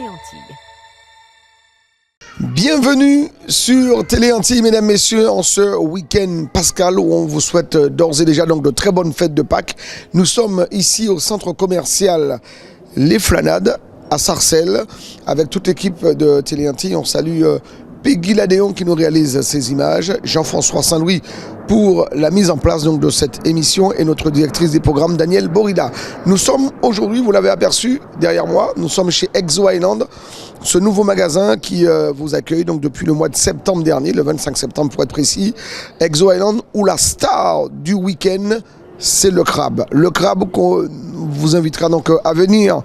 Téléantilles. Bienvenue sur Téléantilles, mesdames, messieurs, en ce week-end pascal où on vous souhaite d'ores et déjà donc de très bonnes fêtes de Pâques. Nous sommes ici au centre commercial Les Flanades à Sarcelles avec toute l'équipe de Téléantilles. On salue Peggy Ladéon qui nous réalise ces images, Jean-François Saint-Louis pour la mise en place donc de cette émission et notre directrice des programmes Danielle Borida. Nous sommes aujourd'hui, vous l'avez aperçu derrière moi, nous sommes chez Exo Island, ce nouveau magasin qui vous accueille donc depuis le mois de septembre dernier, le 25 septembre pour être précis. Exo Island où la star du week-end c'est le crabe. Le crabe qu'on vous invitera donc à venir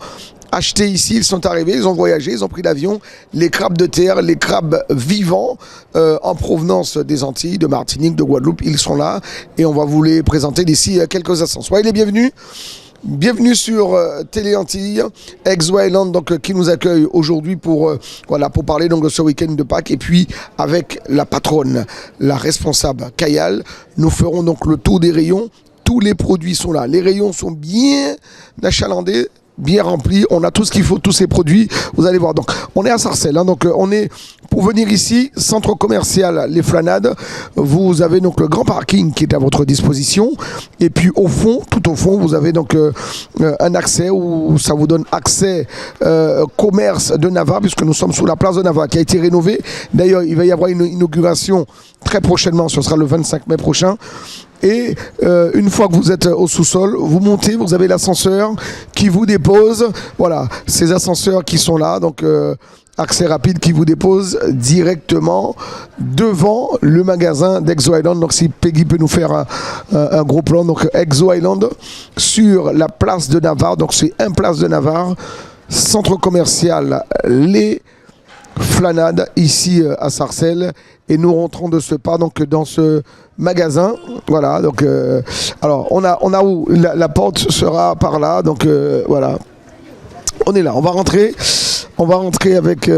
acheter ici. Ils sont arrivés, ils ont voyagé, ils ont pris l'avion. Les crabes de terre, les crabes vivants en provenance des Antilles, de Martinique, de Guadeloupe, ils sont là et on va vous les présenter d'ici quelques instants. Soyez les bienvenus. Bienvenue sur Téléantilles, Exo Island donc qui nous accueille aujourd'hui pour parler donc de ce week-end de Pâques et puis avec la patronne, la responsable Kayal, nous ferons donc le tour des rayons. Tous les produits sont là, les rayons sont bien achalandés, bien rempli, on a tout ce qu'il faut, tous ces produits, vous allez voir. Donc on est à Sarcelles, hein, donc on est pour venir ici, centre commercial Les Flanades, vous avez donc le grand parking qui est à votre disposition et puis au fond, tout au fond, vous avez donc un accès où ça vous donne accès commerce de Nava puisque nous sommes sous la place de Nava qui a été rénovée. D'ailleurs, il va y avoir une inauguration très prochainement, ce sera le 25 mai prochain. Et une fois que vous êtes au sous-sol, vous montez, vous avez l'ascenseur qui vous dépose. Voilà, ces ascenseurs qui sont là, donc accès rapide qui vous dépose directement devant le magasin d'Exo Island. Donc si Peggy peut nous faire un gros plan, donc Exo Island sur la place de Navarre. Donc c'est un place de Navarre, centre commercial Les Flanades ici à Sarcelles. Et nous rentrons de ce pas donc dans ce magasin. Voilà, donc alors on a où la porte sera par là, donc voilà. On est là, on va rentrer avec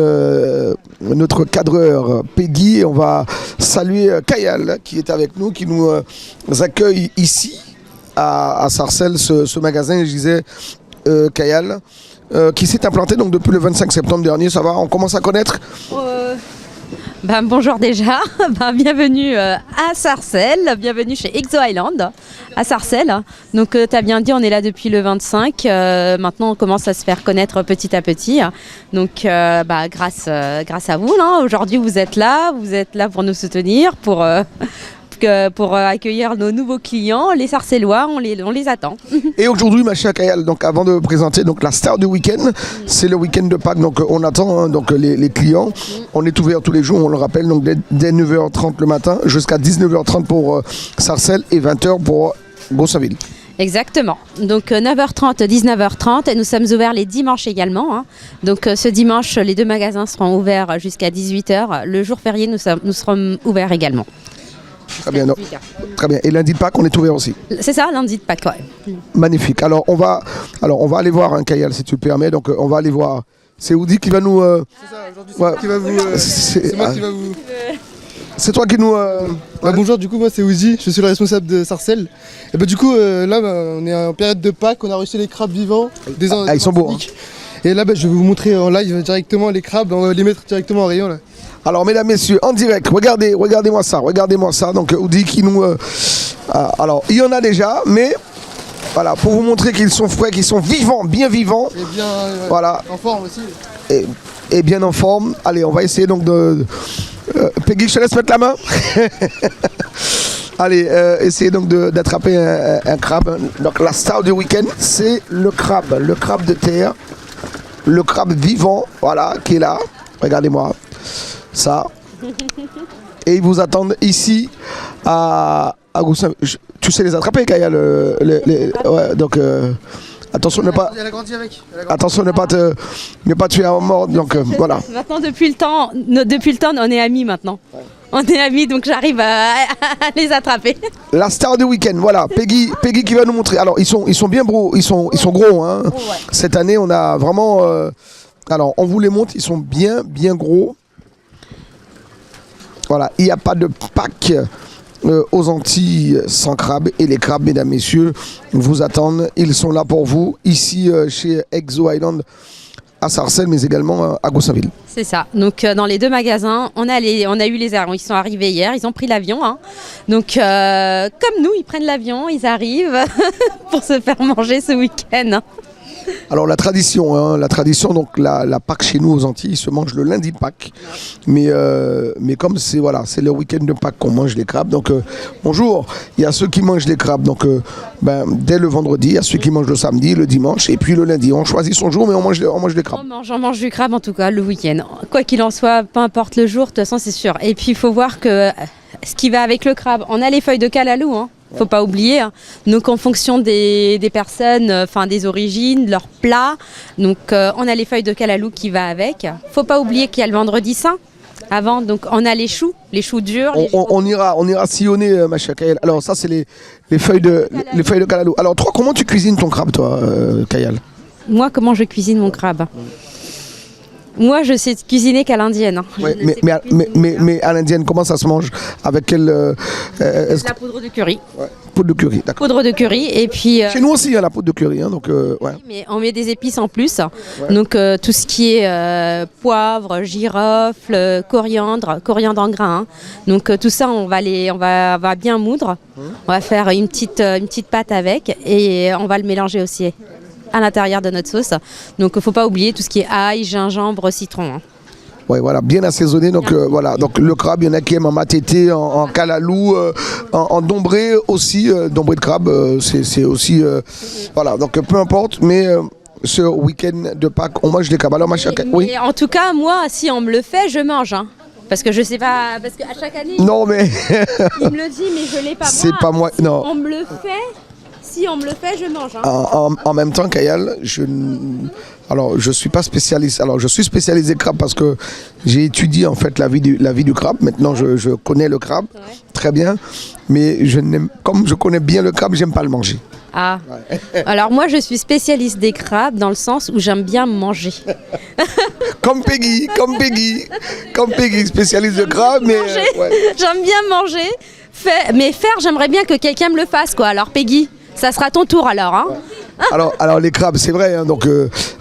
notre cadreur Peggy et on va saluer Kayal qui est avec nous, qui nous accueille ici à Sarcelles, ce magasin, je disais Kayal, qui s'est implanté donc depuis le 25 septembre dernier. Ça va, on commence à connaître bonjour déjà, bienvenue à Sarcelles, bienvenue chez Exo Island à Sarcelles. Donc tu as bien dit, on est là depuis le 25, maintenant on commence à se faire connaître petit à petit. Donc grâce à vous, là, aujourd'hui vous êtes là pour nous soutenir, pour accueillir nos nouveaux clients, les Sarcellois, on les attend. Et aujourd'hui, ma chère Kayal, donc avant de présenter donc la star du week-end, c'est le week-end de Pâques, donc on attend donc les clients. On est ouvert tous les jours, on le rappelle, donc dès 9h30 le matin jusqu'à 19h30 pour Sarcelles et 20h pour Gossaville. Exactement. Donc 9h30, 19h30 et nous sommes ouverts les dimanches également. Hein. Donc ce dimanche, les deux magasins seront ouverts jusqu'à 18h. Le jour férié, nous serons ouverts également. Très bien, très bien. Et lundi de Pâques, on est ouvert aussi. C'est ça, lundi de Pâques, ouais. Magnifique. Alors on va aller voir un Kayal, si tu le permets. Donc on va aller voir. C'est Oudi qui va nous. C'est ça. Aujourd'hui, c'est moi qui va vous. C'est moi qui va vous. C'est toi qui nous. Bonjour, du coup moi c'est Ouzi, je suis le responsable de Sarcelles. Et du coup là on est en période de Pâques, on a reçu les crabes vivants des ils sont beaux. Hein. Et là je vais vous montrer en live directement les crabes, on va les mettre directement en rayon là. Alors mesdames, messieurs, en direct, regardez-moi ça. Donc Oudi qui nous... alors il y en a déjà, mais voilà, pour vous montrer qu'ils sont frais, qu'ils sont vivants, bien vivants. Et bien voilà. En forme aussi. Et bien en forme. Allez, on va essayer donc de... Peggy, je te laisse mettre la main. Allez, essayez donc d'attraper un crabe. Donc la star du week-end, c'est le crabe de terre, le crabe vivant, voilà, qui est là. Regardez-moi ça. Et ils vous attendent ici à Goussainville. Tu sais les attraper, Kayal. Ouais, donc attention ne pas. Elle a grandi avec. Attention ne pas tuer un mort. Donc voilà. Maintenant depuis le temps, on est amis maintenant. Ouais. On est amis, donc j'arrive à les attraper. La star du week-end, voilà. Peggy qui va nous montrer. Alors ils sont bien gros, ils sont gros. Hein. Oh, ouais. Cette année, on a vraiment. Alors on vous les montre, ils sont bien gros. Voilà, il n'y a pas de Pâques aux Antilles sans crabe. Et les crabes, mesdames, messieurs, vous attendent. Ils sont là pour vous, ici chez Exo Island à Sarcelles, mais également à Goussainville. C'est ça. Donc dans les 2 magasins, on a eu les avions. Ils sont arrivés hier, ils ont pris l'avion. Hein. Donc comme nous, ils prennent l'avion, ils arrivent pour se faire manger ce week-end. Alors la tradition, donc la Pâques chez nous aux Antilles se mange le lundi de Pâques. Mais comme c'est le week-end de Pâques qu'on mange les crabes. Donc bonjour, il y a ceux qui mangent les crabes donc dès le vendredi, il y a ceux qui mangent le samedi, le dimanche et puis le lundi. On choisit son jour mais on mange les crabes. On mange du crabe en tout cas le week-end. Quoi qu'il en soit, peu importe le jour, de toute façon c'est sûr. Et puis il faut voir que ce qui va avec le crabe, on a les feuilles de calalou, hein. Faut pas oublier. Hein. Donc en fonction des personnes, des origines, de leurs plats, donc on a les feuilles de calalou qui va avec. Faut pas oublier qu'il y a le vendredi saint. Avant, donc on a les choux durs. On ira sillonner, ma chère Kayal. Alors ça c'est les feuilles de calalou. Alors toi, comment tu cuisines ton crabe, toi, Kayal? Moi, comment je cuisine mon crabe? Moi, je sais cuisiner qu'à l'indienne. Hein. Ouais, mais à l'indienne, comment ça se mange? Avec quelle la poudre de curry. Ouais, poudre de curry, d'accord. Poudre de curry et puis. Chez nous aussi, il y a la poudre de curry, hein, donc ouais. Oui, mais on met des épices en plus. Ouais. Donc tout ce qui est poivre, girofle, coriandre en grains. Hein. Donc tout ça, on va bien moudre. On va faire une petite pâte avec et on va le mélanger aussi à l'intérieur de notre sauce. Donc il ne faut pas oublier tout ce qui est ail, gingembre, citron. Hein. Ouais, voilà, bien assaisonné. Donc voilà, donc le crabe, il y en a qui aiment en matété, en calalou, en dombré aussi, dombré de crabe, c'est aussi voilà. Donc peu importe, mais ce week-end de Pâques, on mange des crabes. Alors oui. Mais en tout cas, moi, si on me le fait, je mange. Hein. Parce que je sais pas, parce qu'à chaque année. Non mais. Il me le dit, mais je l'ai pas. C'est pas moi. Non. On me le fait. Si on me le fait, je mange. Hein. En même temps, Kayal, je suis pas spécialiste. Alors, je suis spécialisé crabe parce que j'ai étudié en fait la vie du crabe. Maintenant, je connais le crabe très bien, mais comme je connais bien le crabe, j'aime pas le manger. Ah. Ouais. Alors moi, je suis spécialiste des crabes dans le sens où j'aime bien manger. Comme Peggy, spécialiste de crabe, mais j'aime bien manger. Mais j'aimerais bien que quelqu'un me le fasse, quoi. Alors Peggy. Ça sera ton tour alors. Hein. Alors les crabes, c'est vrai. Hein, donc,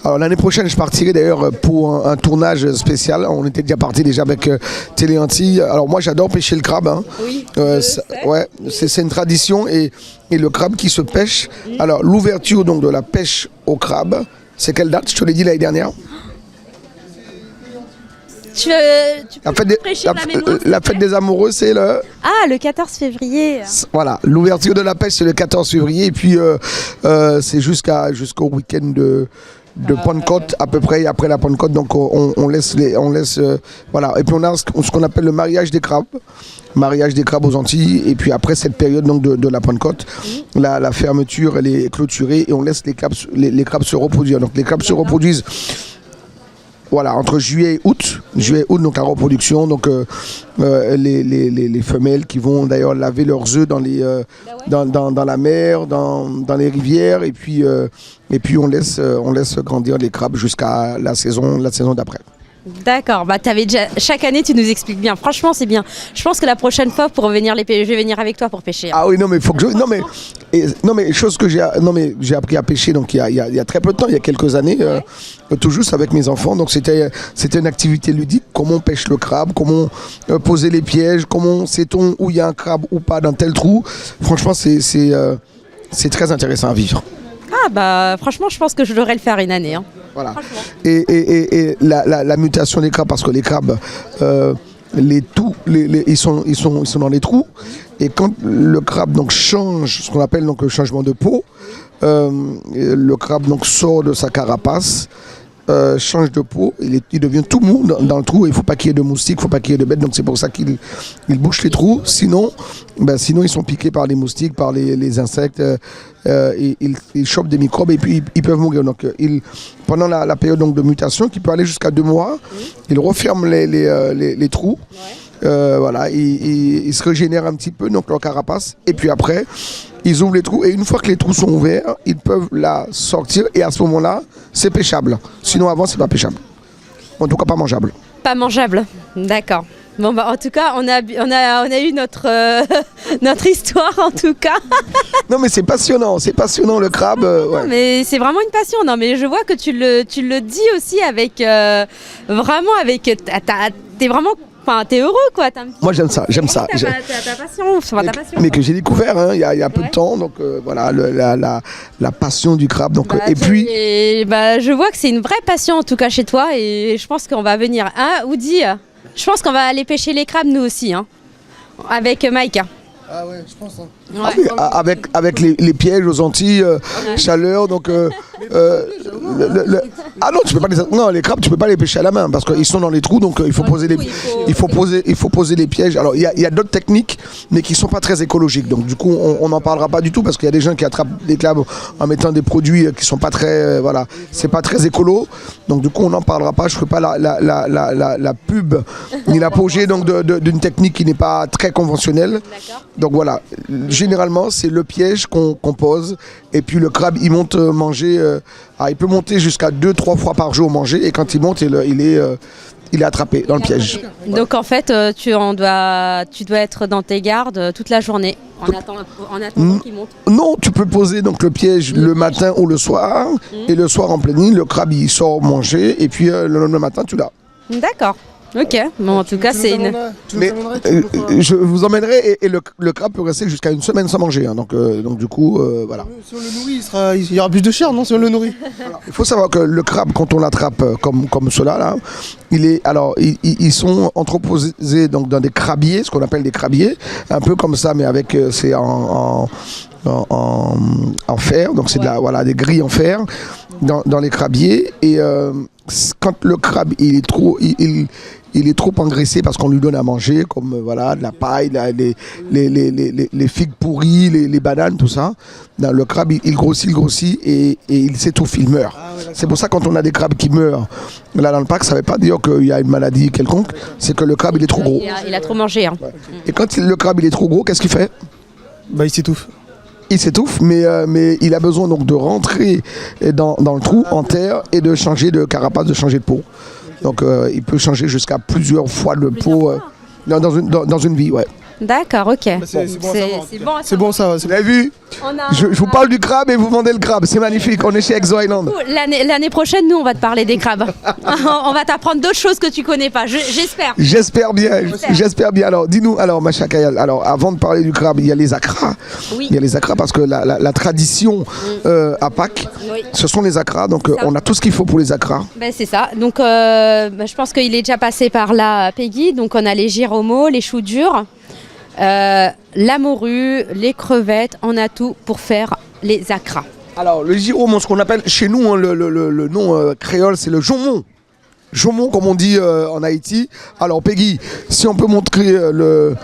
alors l'année prochaine, je partirai d'ailleurs pour un tournage spécial. On était déjà parti avec Télé Antilles. Alors moi, j'adore pêcher le crabe. Hein. Oui. C'est une tradition et le crabe qui se pêche. Alors l'ouverture donc de la pêche au crabe, c'est quelle date? Je te l'ai dit l'année dernière. La fête des amoureux, c'est le... Ah, le 14 février. Voilà, l'ouverture de la pêche, c'est le 14 février. Et puis, c'est jusqu'au week-end de Pentecôte, à peu près. Et après la Pentecôte, donc, on laisse voilà. Et puis, on a ce qu'on appelle le mariage des crabes. Mariage des crabes aux Antilles. Et puis, après cette période donc, de la Pentecôte, la fermeture, elle est clôturée et on laisse les crabes se reproduire. Donc, les crabes se reproduisent... Voilà, entre juillet et août, donc la reproduction, donc les femelles qui vont d'ailleurs laver leurs œufs dans la mer, dans les rivières, et puis on laisse grandir les crabes jusqu'à la saison d'après. D'accord, chaque année tu nous expliques bien. Franchement, c'est bien. Je pense que la prochaine fois pour je vais venir avec toi pour pêcher. Ah oui, non mais faut que j'ai appris à pêcher donc il y a très peu de temps, il y a quelques années, tout juste avec mes enfants. Donc c'était une activité ludique. Comment on pêche le crabe, comment poser les pièges, comment sait-on où il y a un crabe ou pas dans tel trou. Franchement, c'est très intéressant à vivre. Ah franchement, je pense que je devrais le faire une année. Hein. Voilà. Et la mutation des crabes, parce que les crabes, ils sont dans les trous. Et quand le crabe donc change, ce qu'on appelle donc le changement de peau, le crabe donc sort de sa carapace, change de peau, il devient tout mou dans le trou. Il ne faut pas qu'il y ait de moustiques, il ne faut pas qu'il y ait de bêtes. Donc c'est pour ça qu'il bouche les trous. Sinon, ils sont piqués par les moustiques, par les insectes. Ils chopent des microbes et puis ils peuvent mourir. Donc pendant la période donc, de mutation, qui peut aller jusqu'à 2 mois, ils referment les trous. Voilà, ils se régénèrent un petit peu, donc leur carapace. Et puis après, ils ouvrent les trous. Et une fois que les trous sont ouverts, ils peuvent la sortir. Et à ce moment-là, c'est pêchable. Sinon, avant, c'est pas pêchable. En tout cas, pas mangeable. Pas mangeable, d'accord. Bon bah en tout cas on a eu notre notre histoire en tout cas. Non mais c'est passionnant le crabe. Ouais. Non, mais c'est vraiment une passion. Non mais je vois que tu le dis aussi avec vraiment avec t'es vraiment, enfin t'es heureux quoi. Moi j'aime ça. Ta passion, enfin, ta passion. Mais que j'ai découvert hein, il y a peu de temps, donc voilà la passion du crabe. Donc et puis je vois que c'est une vraie passion en tout cas chez toi et je pense qu'on va venir. Hein, Woody, je pense qu'on va aller pêcher les crabes nous aussi, hein, avec Mike. Ah ouais, je pense. Hein. Ouais. ah oui, avec les pièges aux Antilles, chaleur, donc ah non, tu peux pas les crabes, tu peux pas les pêcher à la main parce qu'ils sont dans les trous, donc il faut poser les pièges. Alors il y a d'autres techniques, mais qui sont pas très écologiques. Donc du coup, on n'en parlera pas du tout parce qu'il y a des gens qui attrapent des crabes en mettant des produits qui sont pas très, voilà, c'est pas très écolo. Donc du coup, on n'en parlera pas. Je ferai pas la pub ni l'apogée donc d'une technique qui n'est pas très conventionnelle. D'accord. Donc voilà, généralement c'est le piège qu'on pose et puis le crabe il monte manger, il peut monter jusqu'à 2-3 fois par jour manger et quand il monte il est attrapé dans le piège. Donc en fait tu dois être dans tes gardes toute la journée en attendant qu'il monte. Non, tu peux poser donc le piège le matin ou le soir et le soir en pleine nuit le crabe il sort manger et puis le lendemain matin tu l'as. D'accord. Ok, bon en tout cas c'est une... Mais je vous emmènerai et le crabe peut rester jusqu'à une semaine sans manger, hein, donc du coup voilà. Si on le nourrit, il y aura plus de chair, non, si on le nourrit. Alors, il faut savoir que le crabe quand on l'attrape comme cela là, ils sont entreposés donc dans des crabiers, ce qu'on appelle des crabiers, un peu comme ça mais avec c'est en fer, donc c'est des grilles en fer dans les crabiers et quand le crabe il est trop engraissé parce qu'on lui donne à manger comme de la paille, les figues pourries, les bananes, tout ça. Le crabe il grossit et il s'étouffe, il meurt. C'est pour ça quand on a des crabes qui meurent là dans le parc, ça ne veut pas dire qu'il y a une maladie quelconque, c'est que le crabe il est trop gros. Il a trop mangé. Hein. Ouais. Et quand le crabe il est trop gros, qu'est-ce qu'il fait ? Il s'étouffe. Il s'étouffe, mais il a besoin donc de rentrer dans le trou en terre et de changer de carapace, de changer de peau. Donc il peut changer jusqu'à plusieurs fois de peau dans une vie, ouais. D'accord, ok. C'est bon ça. Vous avez vu ? Je vous parle du crabe et vous vendez le crabe, c'est magnifique, on est chez Exo Island. L'année prochaine, nous, on va te parler des crabes. On va t'apprendre d'autres choses que tu connais pas, j'espère. J'espère bien. Alors, dis-nous, Macha Kayal, avant de parler du crabe, il y a les acras. Oui. Il y a les acras parce que la tradition à Pâques, ce sont les acras, donc on a tout ce qu'il faut pour les acras. Ben, c'est ça, donc je pense qu'il est déjà passé par là, Peggy, donc on a les gyromots, les choux durs. La morue, les crevettes, on a tout pour faire les acras. Alors le gyromon, ce qu'on appelle chez nous, hein, le nom créole, c'est le jomon. Jomon comme on dit en Haïti. Alors Peggy, si on peut montrer le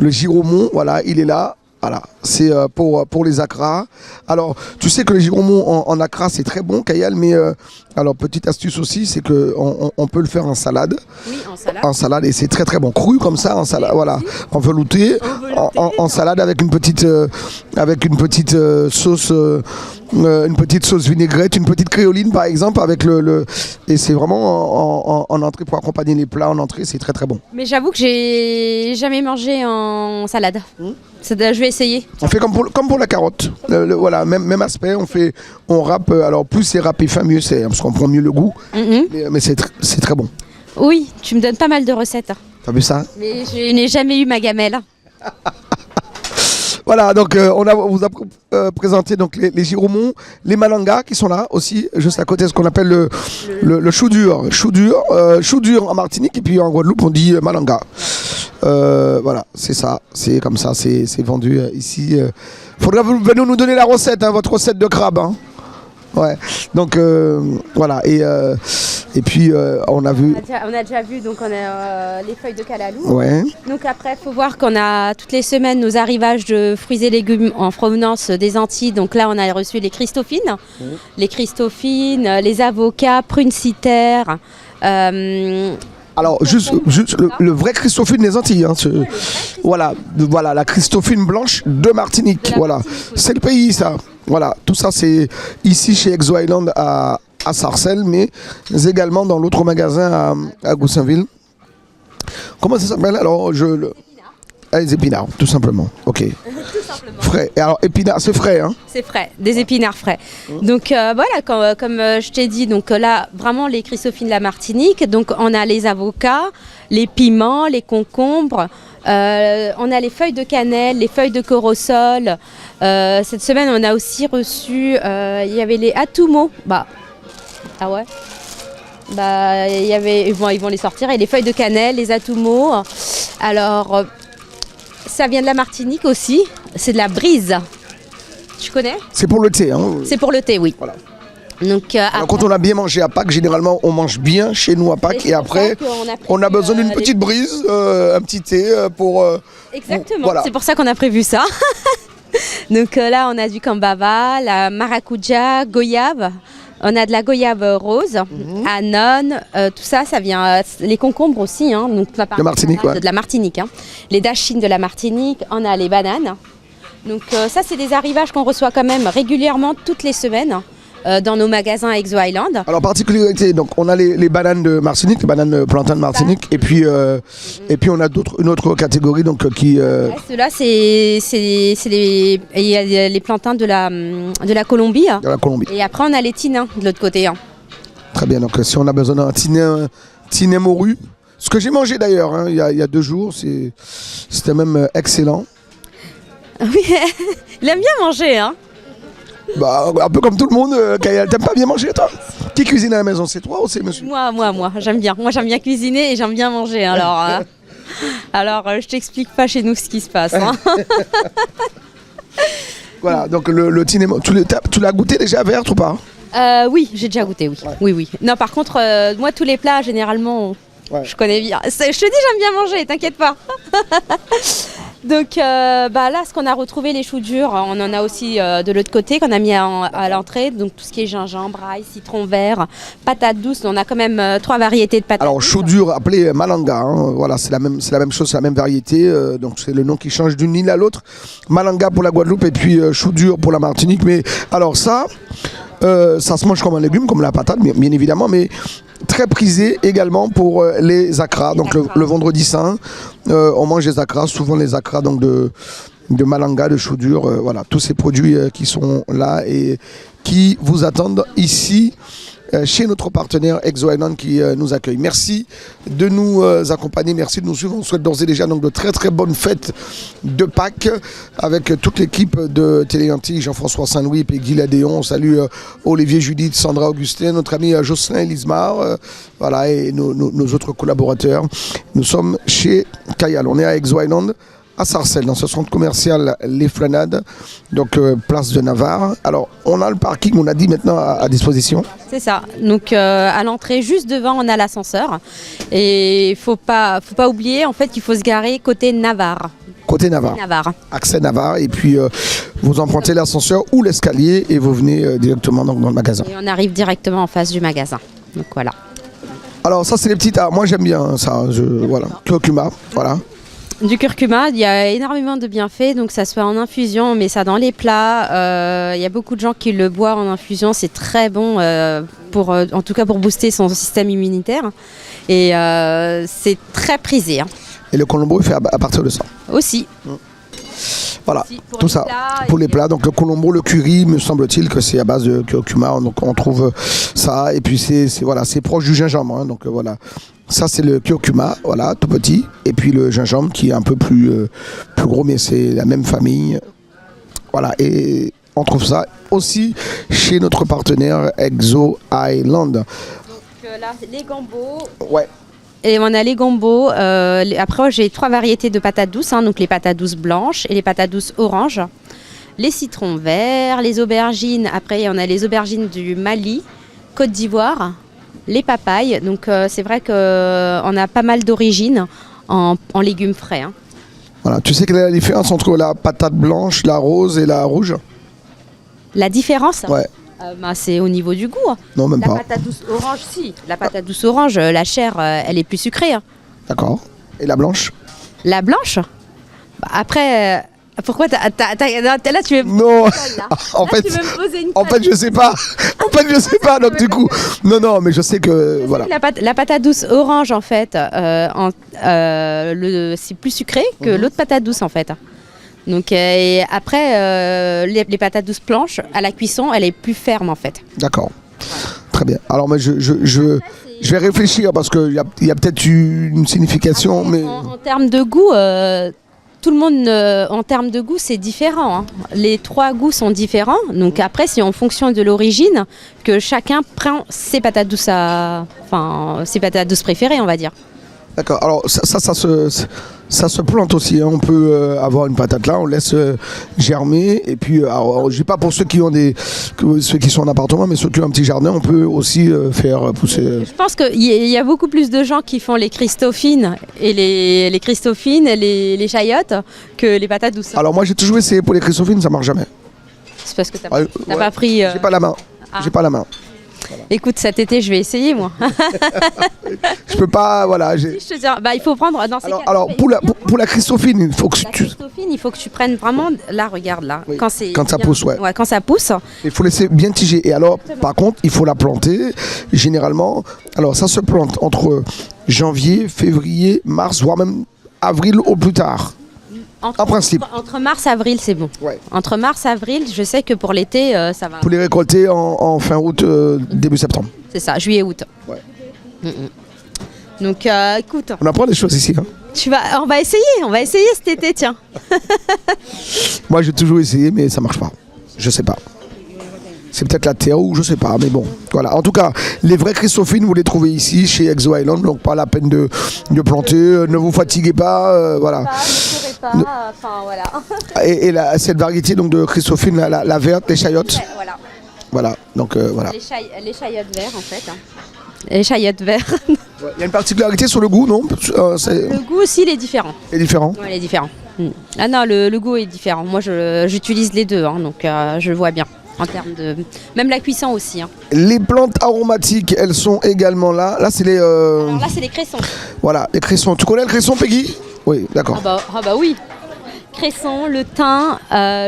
gyromon, voilà, il est là. Voilà, c'est pour les acras. Alors, tu sais que le gyromon en acra, c'est très bon, Kayal, mais alors petite astuce aussi, c'est que on peut le faire en salade. Oui, en salade. En salade, et c'est très très bon, cru comme ça, en salade, voilà, en velouté, en salade avec une petite sauce, une petite sauce vinaigrette, une petite créoline par exemple, avec et c'est vraiment en entrée pour accompagner les plats en entrée, c'est très très bon. Mais j'avoue que j'ai jamais mangé en salade. Je vais essayer. On fait comme pour la carotte. Voilà, même aspect. On râpe. Alors plus c'est râpé fin, mieux c'est, parce qu'on prend mieux le goût. Mais c'est très bon. Oui, tu me donnes pas mal de recettes. T'as vu ça ? Mais je n'ai jamais eu ma gamelle. Voilà, donc on vous a présenté donc les gyromons, les malangas qui sont là aussi, juste à côté, ce qu'on appelle le chou dur. Chou dur en Martinique et puis en Guadeloupe on dit malanga. Voilà, c'est ça, c'est comme ça, c'est vendu ici. Faudra venir nous donner la recette, hein, votre recette de crabe. Hein. Ouais, donc voilà, et puis on a vu... On a déjà vu, donc on a les feuilles de calalou. Ouais. Donc après, il faut voir qu'on a toutes les semaines nos arrivages de fruits et légumes en provenance des Antilles. Donc là, on a reçu les Christophines, les avocats, prunes citerres. Alors, juste le vrai Christophine des Antilles. Hein, voilà, la Christophine blanche de Martinique. Voilà, c'est le pays, ça. Voilà, tout ça, c'est ici chez Exo Island à Sarcelles, mais également dans l'autre magasin à Goussainville. Comment ça s'appelle alors les épinards, tout simplement. Ok. Tout simplement. Frais. Et alors, épinards, c'est frais, hein? C'est frais, des épinards frais. Donc voilà, comme je t'ai dit, donc là, vraiment les chrysophines de la Martinique. Donc on a les avocats, les piments, les concombres, on a les feuilles de cannelle, les feuilles de corosol. Cette semaine, on a aussi reçu, il y avait les atoumos. Ah ouais. Il y avait, ils vont les sortir. Et les feuilles de cannelle, les atoumos. Alors, ça vient de la Martinique aussi. C'est de la brise. Tu connais? C'est pour le thé, hein? C'est pour le thé, oui. Voilà. Donc, Alors, quand on a bien mangé à Pâques, généralement, on mange bien chez nous à Pâques. Et après, on a besoin d'une petite brise, un petit thé pour... Exactement, voilà. C'est pour ça qu'on a prévu ça. Donc là, on a du cambava, la maracuja, goyave. On a de la goyave rose, anon, tout ça, ça vient. Les concombres aussi, hein, donc de Martinique, ouais. de la Martinique. Hein. Les dachines de la Martinique, on a les bananes. Donc ça, c'est des arrivages qu'on reçoit quand même régulièrement toutes les semaines dans nos magasins Exo Island. Alors, particularité, donc on a les bananes de Martinique, les bananes plantains de Martinique, et puis on a une autre catégorie donc qui. Ouais, ceux-là, il y a les plantains de la Colombie. De la Colombie. Et après, on a les tinins de l'autre côté. Hein. Très bien, donc si on a besoin d'un tiné morue, ce que j'ai mangé d'ailleurs hein, il y a 2 jours, c'était même excellent. Oui, il aime bien manger, hein. Un peu comme tout le monde, Kaya, t'aimes pas bien manger toi? Qui cuisine à la maison, c'est toi ou c'est monsieur? Moi, j'aime bien. Moi, j'aime bien cuisiner et j'aime bien manger. Alors, je t'explique pas chez nous ce qui se passe. Hein. Voilà, donc le cinéma, tu l'as goûté déjà vert ou pas? Oui, j'ai déjà goûté, oui. Ouais. Oui. Non, par contre, moi, tous les plats, généralement, je connais bien. Je te dis, j'aime bien manger, t'inquiète pas. Donc là, ce qu'on a retrouvé, les choux durs, on en a aussi de l'autre côté qu'on a mis à l'entrée. Donc tout ce qui est gingembre, ail, citron vert, patates douces. On a quand même 3 variétés de patates. Alors choux durs appelé malanga, hein. Voilà, c'est la même chose, c'est la même variété. Donc c'est le nom qui change d'une île à l'autre. Malanga pour la Guadeloupe et puis choux durs pour la Martinique. Mais alors ça se mange comme un légume, comme la patate, bien évidemment, mais très prisé également pour les acras. Donc le vendredi saint, on mange les acras, souvent les acras donc de malanga, de chou dur, voilà, tous ces produits qui sont là et qui vous attendent ici chez notre partenaire Exo Island qui nous accueille. Merci de nous accompagner, merci de nous suivre. On souhaite d'ores et déjà donc de très très bonnes fêtes de Pâques avec toute l'équipe de Téléantilles, Jean-François Saint-Louis et Guy Ladéon. On salue Olivier, Judith, Sandra, Augustin, notre ami Jocelyn Elismar, voilà, et nos autres collaborateurs. Nous sommes chez Kayal, on est à Exo Island, à Sarcelles, dans ce centre commercial Les Flanades, donc place de Navarre. Alors, on a le parking, on a dit maintenant à disposition. C'est ça. Donc, à l'entrée, juste devant, on a l'ascenseur. Et il faut pas oublier, en fait, qu'il faut se garer côté Navarre. Côté Navarre. Accès Navarre. Et puis, vous empruntez l'ascenseur ou l'escalier et vous venez directement dans le magasin. Et on arrive directement en face du magasin. Donc, voilà. Alors, ça, c'est les petites... moi, j'aime bien ça. Voilà. Curcuma, voilà. Du curcuma, il y a énormément de bienfaits, donc ça se fait en infusion, on met ça dans les plats. Il y a beaucoup de gens qui le boivent en infusion, c'est très bon, en tout cas pour booster son système immunitaire. Et c'est très prisé. Hein. Et le colombo, il fait à partir de ça aussi. Voilà, tout ça pour les plats. Donc le colombo, le curry, me semble-t-il que c'est à base de curcuma. Donc on trouve ça, et puis c'est proche du gingembre. Hein, donc voilà. Ça, c'est le curcuma, voilà, tout petit. Et puis le gingembre qui est un peu plus gros, mais c'est la même famille. Voilà, et on trouve ça aussi chez notre partenaire Exo Island. Donc là, les gambos. Ouais. Et on a les gambos. Après, j'ai 3 variétés de patates douces. Hein, donc les patates douces blanches et les patates douces oranges. Les citrons verts, les aubergines. Après, on a les aubergines du Mali, Côte d'Ivoire. Les papayes, donc c'est vrai qu'on a pas mal d'origines en légumes frais. Hein. Voilà, tu sais quelle est la différence entre la patate blanche, la rose et la rouge? La différence? Ouais. C'est au niveau du goût. Non, même pas. La patate douce orange, si. La patate douce orange, la chair, elle est plus sucrée. Hein. D'accord. Et la blanche? La blanche? Après, Pourquoi là tu veux Non, en Là, fait, tu veux me poser une en fait, je sais pas. En fait, je sais pas. Donc du coup, non, mais je sais que voilà. La patate douce orange en fait, c'est plus sucré que l'autre patate douce en fait. Donc et après les patates douces blanches à la cuisson, elle est plus ferme en fait. D'accord. Très bien. Alors moi, je vais réfléchir parce qu'il y a peut-être une signification, mais En termes de goût, tout le monde, en termes de goût, c'est différent. Hein. Les 3 goûts sont différents. Donc après, c'est en fonction de l'origine que chacun prend ses patates douces, ses patates douces préférées, on va dire. d'accord. Alors ça se plante aussi. Hein. On peut avoir une patate là, on laisse germer. Et puis, alors, je dis pas pour ceux qui ceux qui sont en appartement, mais ceux qui ont un petit jardin, on peut aussi faire pousser. Je pense qu'il y a beaucoup plus de gens qui font les Christophines et les Christophines et les chayottes que les patates douces. Alors moi, j'ai toujours essayé pour les Christophines, ça marche jamais. C'est parce que t'as Ouais, pas pris. J'ai pas la main. Ah. J'ai pas la main. Écoute, cet été, je vais essayer moi. Je peux pas, voilà. Je te dis, il faut prendre dans ces cas. Alors pour la Christophine, il faut que La tu. Christophine, il faut que tu prennes vraiment. Là, regarde là. Oui, Quand ça pousse, ouais. Quand ça pousse. Il faut laisser bien tiger. Et alors, par contre, il faut la planter. Généralement, alors ça se plante entre janvier, février, mars, voire même avril au plus tard. En principe. Entre mars et avril, c'est bon. Ouais. Entre mars et avril, je sais que pour l'été, ça va. Pour les récolter en fin août, début septembre. C'est ça, juillet, août. Ouais. Donc, écoute, On apprend des choses ici. Hein. on va essayer cet été, tiens. Moi, j'ai toujours essayé, mais ça marche pas. Je sais pas. C'est peut-être la terre ou je sais pas, mais bon. Voilà. En tout cas, les vraies Christophines, vous les trouvez ici, chez Exo Island. Donc, pas la peine de planter. Ne vous fatiguez pas. Voilà. Voilà. Et cette variété donc, de Christophine, la verte, les chayottes. Ouais, voilà. Voilà. Donc, voilà. Les chayottes verts, en fait. Hein. Les chayottes verts. Il y a une particularité sur le goût, non Le goût aussi, il est différent. est différent. Ouais, il est différent. Ah non, le goût est différent. Moi, j'utilise les deux, hein, donc je le vois bien. En termes de... Même la cuisson aussi. Hein. Les plantes aromatiques, elles sont également là. Là, c'est les... Alors là, c'est les cressons. Voilà, les cressons. Tu connais le cresson, Peggy? Oui, d'accord. Ah bah oui. Cresson, le thym,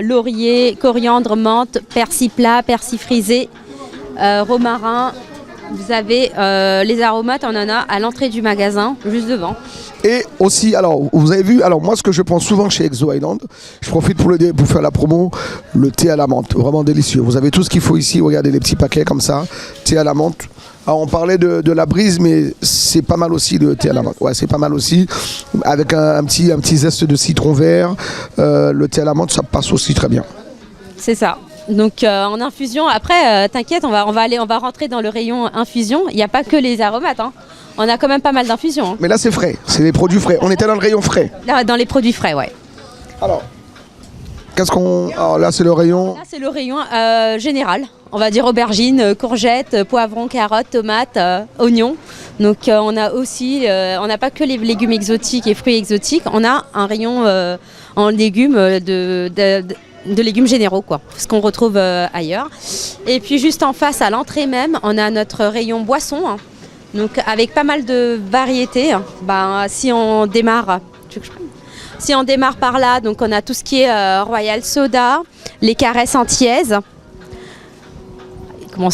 laurier, coriandre, menthe, persil plat, persil frisé, romarin. Vous avez les aromates, on en a à l'entrée du magasin, juste devant. Et aussi, alors, vous avez vu, alors moi, ce que je prends souvent chez Exo Island, je profite pour faire la promo, le thé à la menthe, vraiment délicieux. Vous avez tout ce qu'il faut ici, regardez les petits paquets comme ça, thé à la menthe. Alors, on parlait de la brise, mais c'est pas mal aussi le thé à la menthe. Ouais, c'est pas mal aussi, avec un petit zeste de citron vert. Le thé à la menthe, ça passe aussi très bien. C'est ça. Donc en infusion, après, t'inquiète, on va rentrer dans le rayon infusion. Il n'y a pas que les aromates, hein. On a quand même pas mal d'infusions. Hein. Mais là, c'est frais, c'est les produits frais. On était dans le rayon frais. Là, dans les produits frais, ouais. Alors, alors là, c'est le rayon. Là, c'est le rayon général. On va dire aubergines, courgettes, poivrons, carottes, tomates, oignons. Donc on a aussi, on n'a pas que les légumes exotiques et fruits exotiques. On a un rayon en légumes de légumes généraux, quoi, ce qu'on retrouve ailleurs. Et puis juste en face, à l'entrée même, on a notre rayon boissons, hein, donc avec pas mal de variétés. Hein. Si on démarre par là, donc on a tout ce qui est Royal Soda, les caresses antillaises.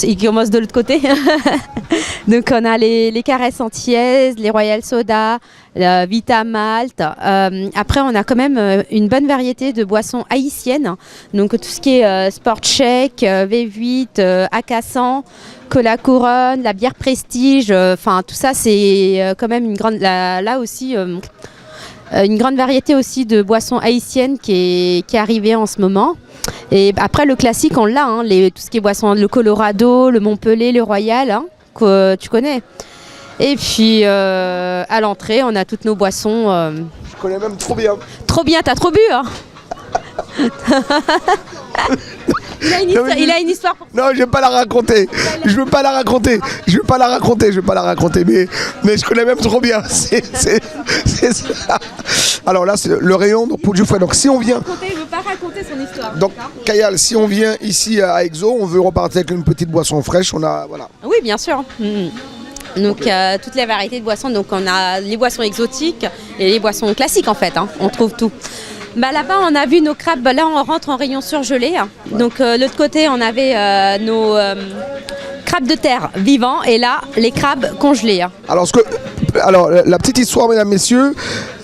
Il commence de l'autre côté. Donc on a les caresses antillaises, les Royal Soda, Vita Malt. Après on a quand même une bonne variété de boissons haïtiennes. Donc tout ce qui est Sport Shake, V8, Acassan, Cola Couronne, la bière Prestige. Enfin tout ça c'est quand même une grande... Là aussi... une grande variété aussi de boissons haïtiennes qui est arrivée en ce moment. Et après le classique on l'a, hein, tout ce qui est boissons, le Colorado, le Montpellier, le Royal, hein, que tu connais. Et puis à l'entrée on a toutes nos boissons. Je connais même trop bien. Trop bien, t'as trop bu hein. Il a une histoire pour... Non, je vais pas la raconter. Je veux pas la raconter. Mais je connais même trop bien. C'est ça. Alors là, c'est le rayon pour du frais. Donc si on vient... Il veut pas raconter son histoire. Donc Kayal, si on vient ici à Exo, on veut repartir avec une petite boisson fraîche. On a voilà. Oui, bien sûr. Donc toutes les variétés de boissons. Donc on a les boissons exotiques et les boissons classiques en fait. Hein. On trouve tout. Bah là-bas, on a vu nos crabes. Là, on rentre en rayon surgelé. Donc, l'autre côté, on avait nos crabes de terre vivants. Et là, les crabes congelés. Alors, la petite histoire, mesdames, messieurs,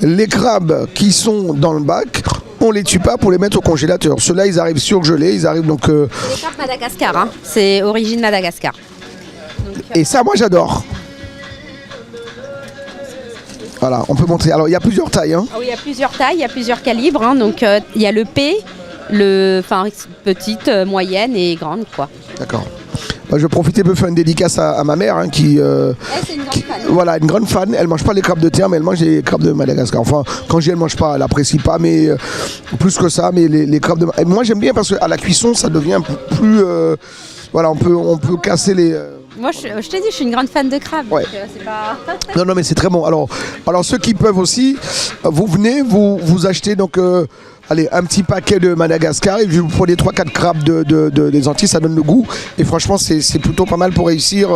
les crabes qui sont dans le bac, on les tue pas pour les mettre au congélateur. Ceux-là, ils arrivent surgelés. Ils arrivent donc. C'est les crabes Madagascar. Hein. C'est origine Madagascar. Donc, Et ça, moi, j'adore. Voilà, on peut montrer. Alors, il y a plusieurs tailles. Hein. Ah oui, il y a plusieurs tailles, il y a plusieurs calibres. Hein. Donc, il y a le P, petite, moyenne et grande, quoi. D'accord. Moi, je vais profiter pour faire une dédicace à ma mère, hein, qui. C'est une grande fan. Voilà, une grande fan. Elle mange pas les crabes de terre, mais elle mange les crabes de Madagascar. Enfin, quand je dis elle mange pas, elle apprécie pas, mais plus que ça. Mais les crabes de. Et moi, j'aime bien parce qu'à la cuisson, ça devient plus. Voilà, on peut casser les. Moi, je t'ai dit, je suis une grande fan de crabes. Ouais. Donc, c'est pas... Non, mais c'est très bon. Alors ceux qui peuvent aussi, vous venez, vous achetez donc allez, un petit paquet de Madagascar et vous prenez 3-4 crabes des Antilles, ça donne le goût. Et franchement, c'est plutôt pas mal pour réussir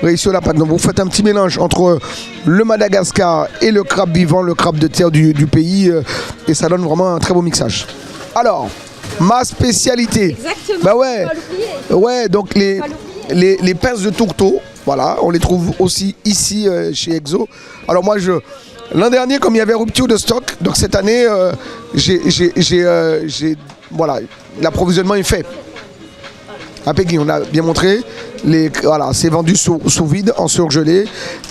la pâte. Donc vous faites un petit mélange entre le Madagascar et le crabe vivant, le crabe de terre du pays, et ça donne vraiment un très beau mixage. Alors, ma spécialité. Exactement. Bah ouais. Pas l'oublier. Ouais, donc les pinces de tourteau, voilà, on les trouve aussi ici chez Exo. Alors moi, l'an dernier, comme il y avait rupture de stock, donc cette année, voilà, l'approvisionnement est fait. À Peggy, on a bien montré. Voilà, c'est vendu sous vide, en surgelé.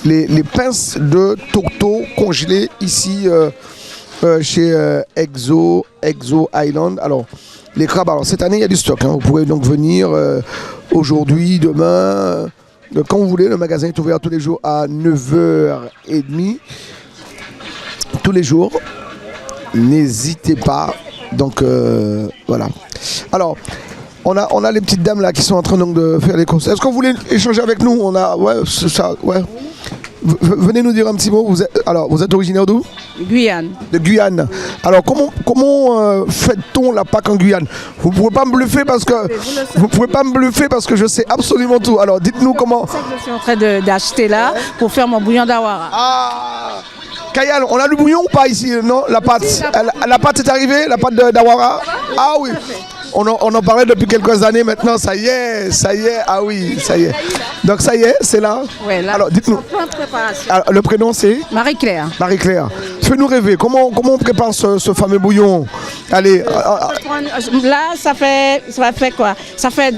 Les pinces de tourteau congelées ici chez Exo Island. Alors, les crabes, alors cette année il y a du stock, hein. Vous pouvez donc venir aujourd'hui, demain, quand vous voulez. Le magasin est ouvert tous les jours à 9h30. Tous les jours. N'hésitez pas. Donc voilà. Alors, on a les petites dames là qui sont en train donc de faire les courses. Est-ce que vous voulez échanger avec nous? Ouais, c'est ça, ouais. Venez nous dire un petit mot. Vous êtes originaire d'où? Guyane. De Guyane. Alors comment fête-t-on la Pâque en Guyane? Vous ne pouvez pas me bluffer parce que je sais absolument tout. Alors dites-nous comment. C'est ça que je suis en train d'acheter là pour faire mon bouillon d'awara. Ah, Kayal, on a le bouillon ou pas ici? Non, la pâte. La pâte est arrivée, la pâte d'awara. Ah oui. On en parlait depuis quelques années maintenant, ça y est, ah oui, ça y est. Donc ça y est, c'est là. Ouais, là. Alors dites-nous. Plein de préparation. Alors, le prénom c'est Marie-Claire. Marie-Claire. Fais-nous rêver, comment on prépare ce fameux bouillon? Allez. Là, ça fait quoi? Ça fait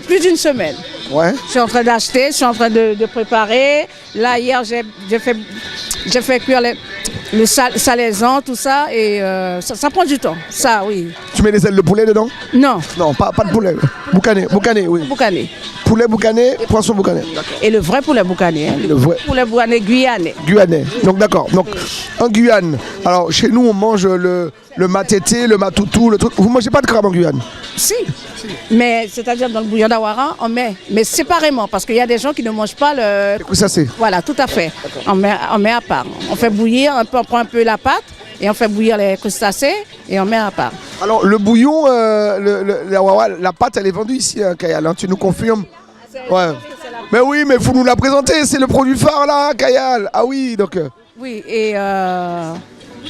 plus d'une semaine. Ouais. Je suis en train d'acheter, je suis en train de préparer. Là, hier, j'ai fait cuire le salaison, tout ça, et ça prend du temps. Ça, oui. Tu mets les ailes de poulet dedans? Non. Non, pas de poulet. Boucané, oui. Boucané. Poulet boucané, poisson boucané. Et le vrai poulet boucané. Hein. Le vrai. Poulet boucané guyanais. Guyanais. Donc d'accord. Donc en Guyane, alors chez nous on mange le matété, le matoutou, le truc. Vous mangez pas de crabe en Guyane? Si. Mais c'est-à-dire dans le bouillon d'awara, on met, mais séparément, parce qu'il y a des gens qui ne mangent pas le. Ça c'est. Voilà, tout à fait. On met à part. On fait bouillir un peu, on prend un peu la pâte et on fait bouillir les crustacés et on met à part. Alors le bouillon, la pâte, elle est vendue ici, hein, Kayal. Hein, tu nous confirmes? Ouais. Mais oui, mais il faut nous la présenter. C'est le produit phare là, Kayal. Ah oui, donc. Oui,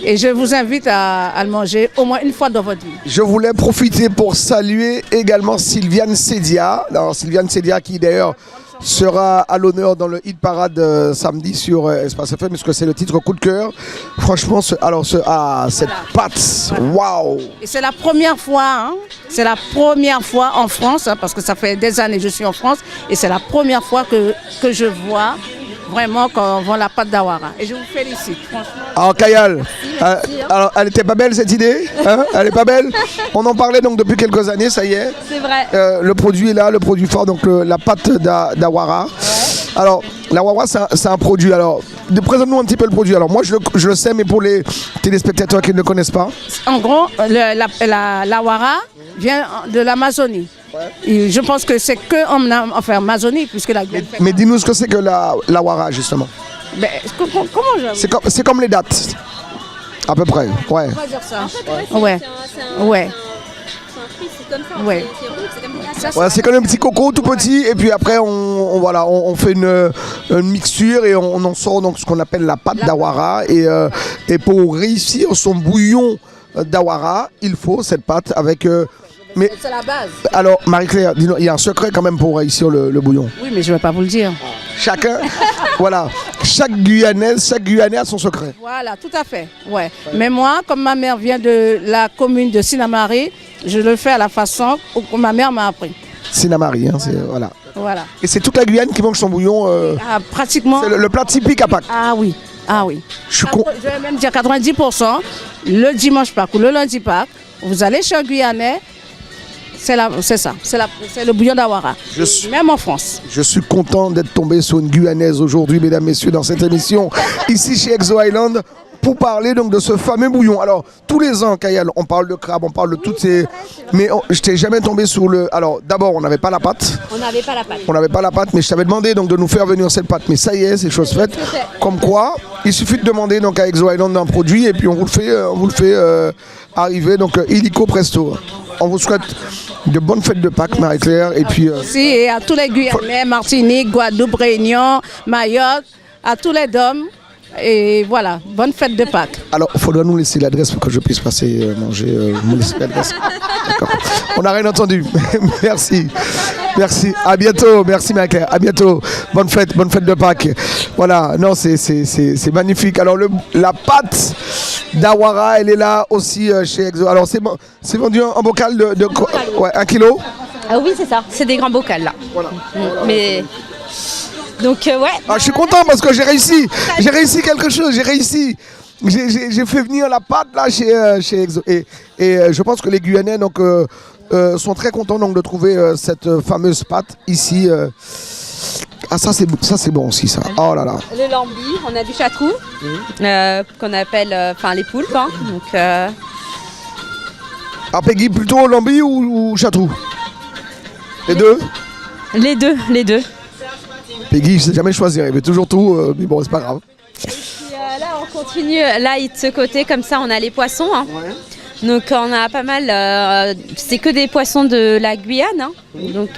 et je vous invite à le manger au moins une fois dans votre vie. Je voulais profiter pour saluer également Sylviane Sedia. Alors, Sylviane Sedia qui d'ailleurs sera à l'honneur dans le Hit Parade samedi sur Espace FM, parce que c'est le titre coup de cœur. Franchement, cette pâte, waouh! Et c'est la première fois, c'est la première fois en France, parce que ça fait des années que je suis en France, et c'est la première fois que je vois vraiment quand on vend la pâte d'awara. Et je vous félicite, franchement. Alors Kayal, alors, elle était pas belle cette idée, hein? Elle est pas belle? On en parlait donc depuis quelques années, ça y est. C'est vrai. Le produit est là, le produit fort, donc la pâte d'awara. Ouais. Alors, l'awara, c'est un produit. Alors, présente-nous un petit peu le produit. Alors, moi, je le sais, mais pour les téléspectateurs qui ne le connaissent pas. En gros, l'awara vient de l'Amazonie. Ouais. Je pense que c'est que en Amazonie, puisque la. Mais dis-nous ce que c'est que l'awara, justement. Ben, comment je. C'est comme les dates, à peu près. Ouais. On va dire ça. En fait, ouais. Ouais. C'est comme ça, ouais. C'est comme un petit coco tout petit, et puis après on fait une mixture et on en sort donc ce qu'on appelle la pâte d'awara, et pour réussir son bouillon d'Awara, il faut cette pâte avec... mais C'est la base. alors, Marie-Claire, dis-nous, il y a un secret quand même pour réussir le bouillon. Oui, mais je ne vais pas vous le dire. Chacun, voilà, chaque Guyanais a son secret. Voilà, tout à fait. Ouais. Mais moi, comme ma mère vient de la commune de Sinamari, je le fais à la façon que ma mère m'a appris. Sinamari, hein, voilà. Voilà. Et c'est toute la Guyane qui mange son bouillon. Ah, pratiquement. C'est le plat typique à Pâques. Ah oui. Ah oui. Je suis con. Je vais même dire 90%. Le dimanche Pâques ou le lundi Pâques, vous allez chez un Guyanais, c'est ça. C'est le bouillon d'Awara. Même en France. Je suis content d'être tombé sur une Guyanaise aujourd'hui, mesdames, messieurs, dans cette émission, ici chez Exo Island, pour parler donc de ce fameux bouillon. Alors, tous les ans, Kayal, on parle de crabe, on parle de toutes ces... Mais je t'ai jamais tombé sur le... Alors, d'abord, on n'avait pas la pâte. On n'avait pas la pâte. On n'avait pas la pâte, mais je t'avais demandé donc de nous faire venir cette pâte. Mais ça y est, c'est chose faite. Comme quoi, il suffit de demander donc à Exo Island un produit et puis on vous le fait arriver. Donc, illico presto. On vous souhaite de bonnes fêtes de Pâques, Marie-Claire. Et puis... Si, et à tous les Guyanais, Martinique, Guadeloupe, Réunion, Mayotte, à tous les DOM. Et voilà, bonne fête de Pâques. Alors, il faudra nous laisser l'adresse pour que je puisse passer manger. Nous laisser l'adresse. D'accord. On n'a rien entendu. Merci. Merci. À bientôt. Merci, Marie-Claire. À bientôt. Bonne fête de Pâques. Voilà. Non, c'est magnifique. Alors, la pâte d'Awara, elle est là aussi chez Exo. Alors, c'est vendu en bocal de ouais, 1 kilo. Ah oui, c'est ça. C'est des grands bocals là. Voilà. Mais donc ouais. Ah, je suis content parce que j'ai réussi quelque chose, j'ai réussi. J'ai fait venir la pâte là chez Exo. Et je pense que les Guyanais donc, sont très contents donc, de trouver cette fameuse pâte ici. Ah ça c'est bon aussi ça. Oh là là. Le lambi, on a du chatrou, qu'on appelle les poulpes. Hein. Donc, Ah Peggy, plutôt lambi ou chatrou? Les deux? Les deux. Peggy, je sais jamais choisir, il veut toujours tout, mais bon c'est pas grave. Et puis là on continue, là de ce côté comme ça on a les poissons. Hein. Ouais. Donc on a pas mal, c'est que des poissons de la Guyane, hein. Donc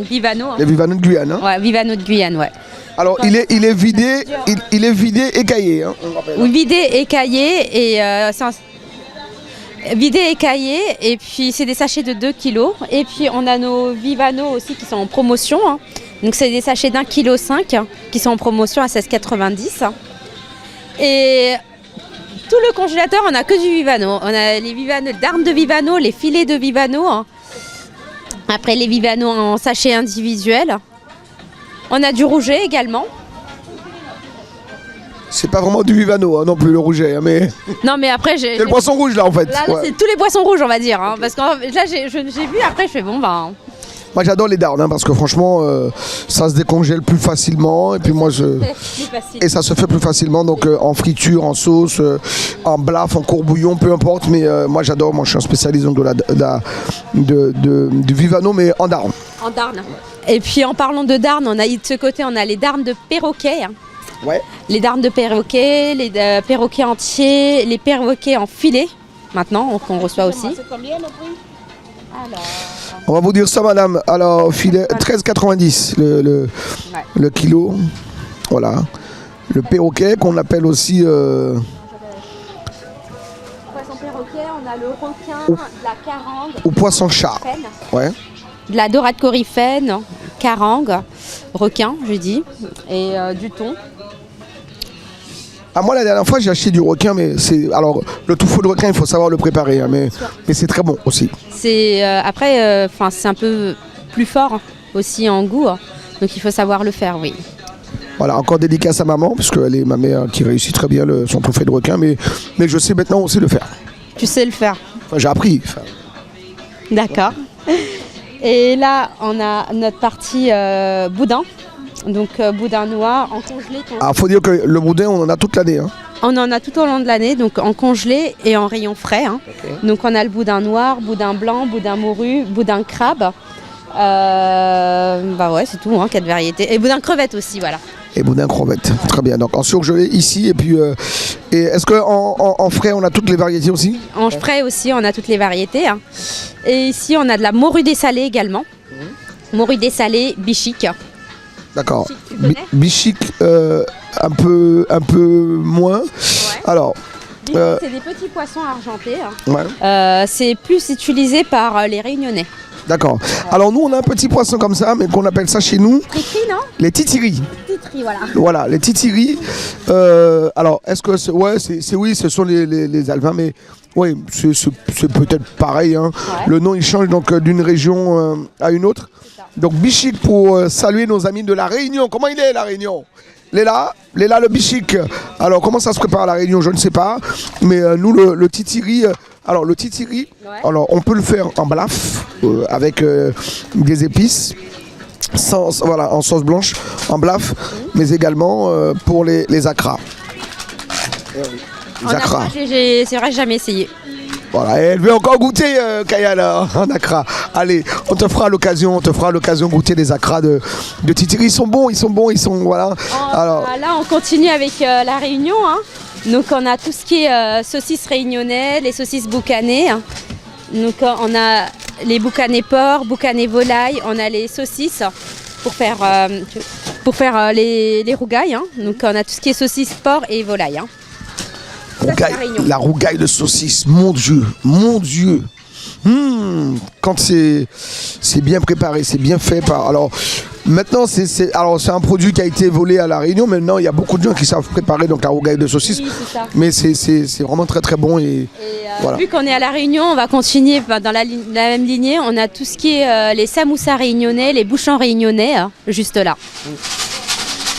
Vivano. Hein. Les Vivano de Guyane. Hein. Ouais, Vivano de Guyane, ouais. Alors il est vidé, il est vidé écaillé. Hein, oui, vidé écaillé et vidé écaillé et puis c'est des sachets de 2 kilos. Et puis on a nos Vivano aussi qui sont en promotion. Hein. Donc c'est des sachets d'1,5 kg qui sont en promotion à 16,90 €. Et tout le congélateur, on n'a que du Vivano. On a les Vivano, d'armes de Vivano, les filets de Vivano. Hein. Après les Vivano en sachet individuel. On a du rouget également. C'est pas vraiment du Vivano hein, non plus le rouget, hein, mais... Non mais après j'ai... C'est le poisson rouge là en fait. Là, c'est tous les poissons rouges on va dire. Hein, parce que là j'ai vu, après je fais bon ben... Moi j'adore les darnes hein, parce que franchement ça se décongèle plus facilement et puis moi et ça se fait plus facilement donc en friture, en sauce, en blaf, en courbouillon, peu importe mais moi j'adore, moi je suis un spécialiste donc du Vivano mais en darne. En darne. Et puis en parlant de darne, on a de ce côté on a les darnes de perroquet. Hein. Ouais. Les darnes de perroquet, les perroquets entiers, les perroquets en filet maintenant qu'on reçoit aussi. C'est combien le prix? Alors... On va vous dire ça madame, alors filet 13,90 le kilo, voilà. Le perroquet qu'on appelle aussi... Poisson perroquet, on a le requin, de la carangue... Ou poisson chat, ouais. De la dorade coryphène, carangue, requin je dis, et du thon. Ah, moi la dernière fois j'ai acheté du requin mais c'est... Alors le tofu de requin il faut savoir le préparer hein, mais c'est très bon aussi. C'est après c'est un peu plus fort aussi en goût hein, donc il faut savoir le faire oui. Voilà encore dédicace à maman parce qu'elle est ma mère qui réussit très bien son tofu de requin mais je sais maintenant aussi le faire. Tu sais le faire. Enfin j'ai appris. Enfin. D'accord. Et là on a notre partie boudin. Donc boudin noir en congelé. Ah faut dire que le boudin on en a toute l'année. Hein. On en a tout au long de l'année, donc en congelé et en rayon frais. Hein. Okay. Donc on a le boudin noir, boudin blanc, boudin morue, boudin crabe. Bah ouais c'est tout, hein, 4 variétés. Et boudin crevette aussi, voilà. Et boudin crevette, très bien. Donc en surgelé ici et puis et est-ce que en frais on a toutes les variétés aussi? En frais aussi on a toutes les variétés. Hein. Et ici on a de la morue dessalée également. Morue dessalée, bichic. D'accord. Bichic un peu moins. Ouais. Alors C'est des petits poissons argentés. Ouais. C'est plus utilisé par les Réunionnais. D'accord. Alors nous, on a un petit poisson comme ça, mais qu'on appelle ça chez nous Titri, non? les titiris. Titri, voilà. Voilà, les titiris. Alors, est-ce que ouais, oui, ce sont les alevins, mais oui, c'est peut-être pareil. Hein. Ouais. Le nom, il change donc d'une région à une autre. Donc Bichic pour saluer nos amis de la Réunion. Comment il est la Réunion? Léla le Bichic. Alors comment ça se prépare à la Réunion? Je ne sais pas. Mais nous le titiri. Alors le titiri, Ouais. alors on peut le faire en blaf avec des épices. Voilà, en sauce blanche, en blaf, mais également pour les acras. Les acras. C'est vrai, j'ai jamais essayé. Voilà, et elle veut encore goûter, Kayana, en acra. Allez, on te fera l'occasion de goûter des acras de titiri. Ils sont bons, voilà. Alors, Là, on continue avec la Réunion. Hein. Donc, on a tout ce qui est saucisses réunionnais, les saucisses boucanées. Hein. Donc, on a les boucanés porc, boucanés volaille. On a les saucisses pour faire les rougailles. Hein. Donc, on a tout ce qui est saucisses porc et volaille. Hein. la rougaille de saucisse, mon Dieu. Quand c'est bien préparé, c'est bien fait par. Alors maintenant, c'est un produit qui a été volé à la Réunion. Maintenant, il y a beaucoup de gens qui savent préparer donc la rougaille de saucisse. Oui, c'est ça. Mais c'est vraiment très très bon et voilà. Vu qu'on est à la Réunion, on va continuer dans la même lignée. On a tout ce qui est les samoussas réunionnais, les bouchons réunionnais, hein, juste là.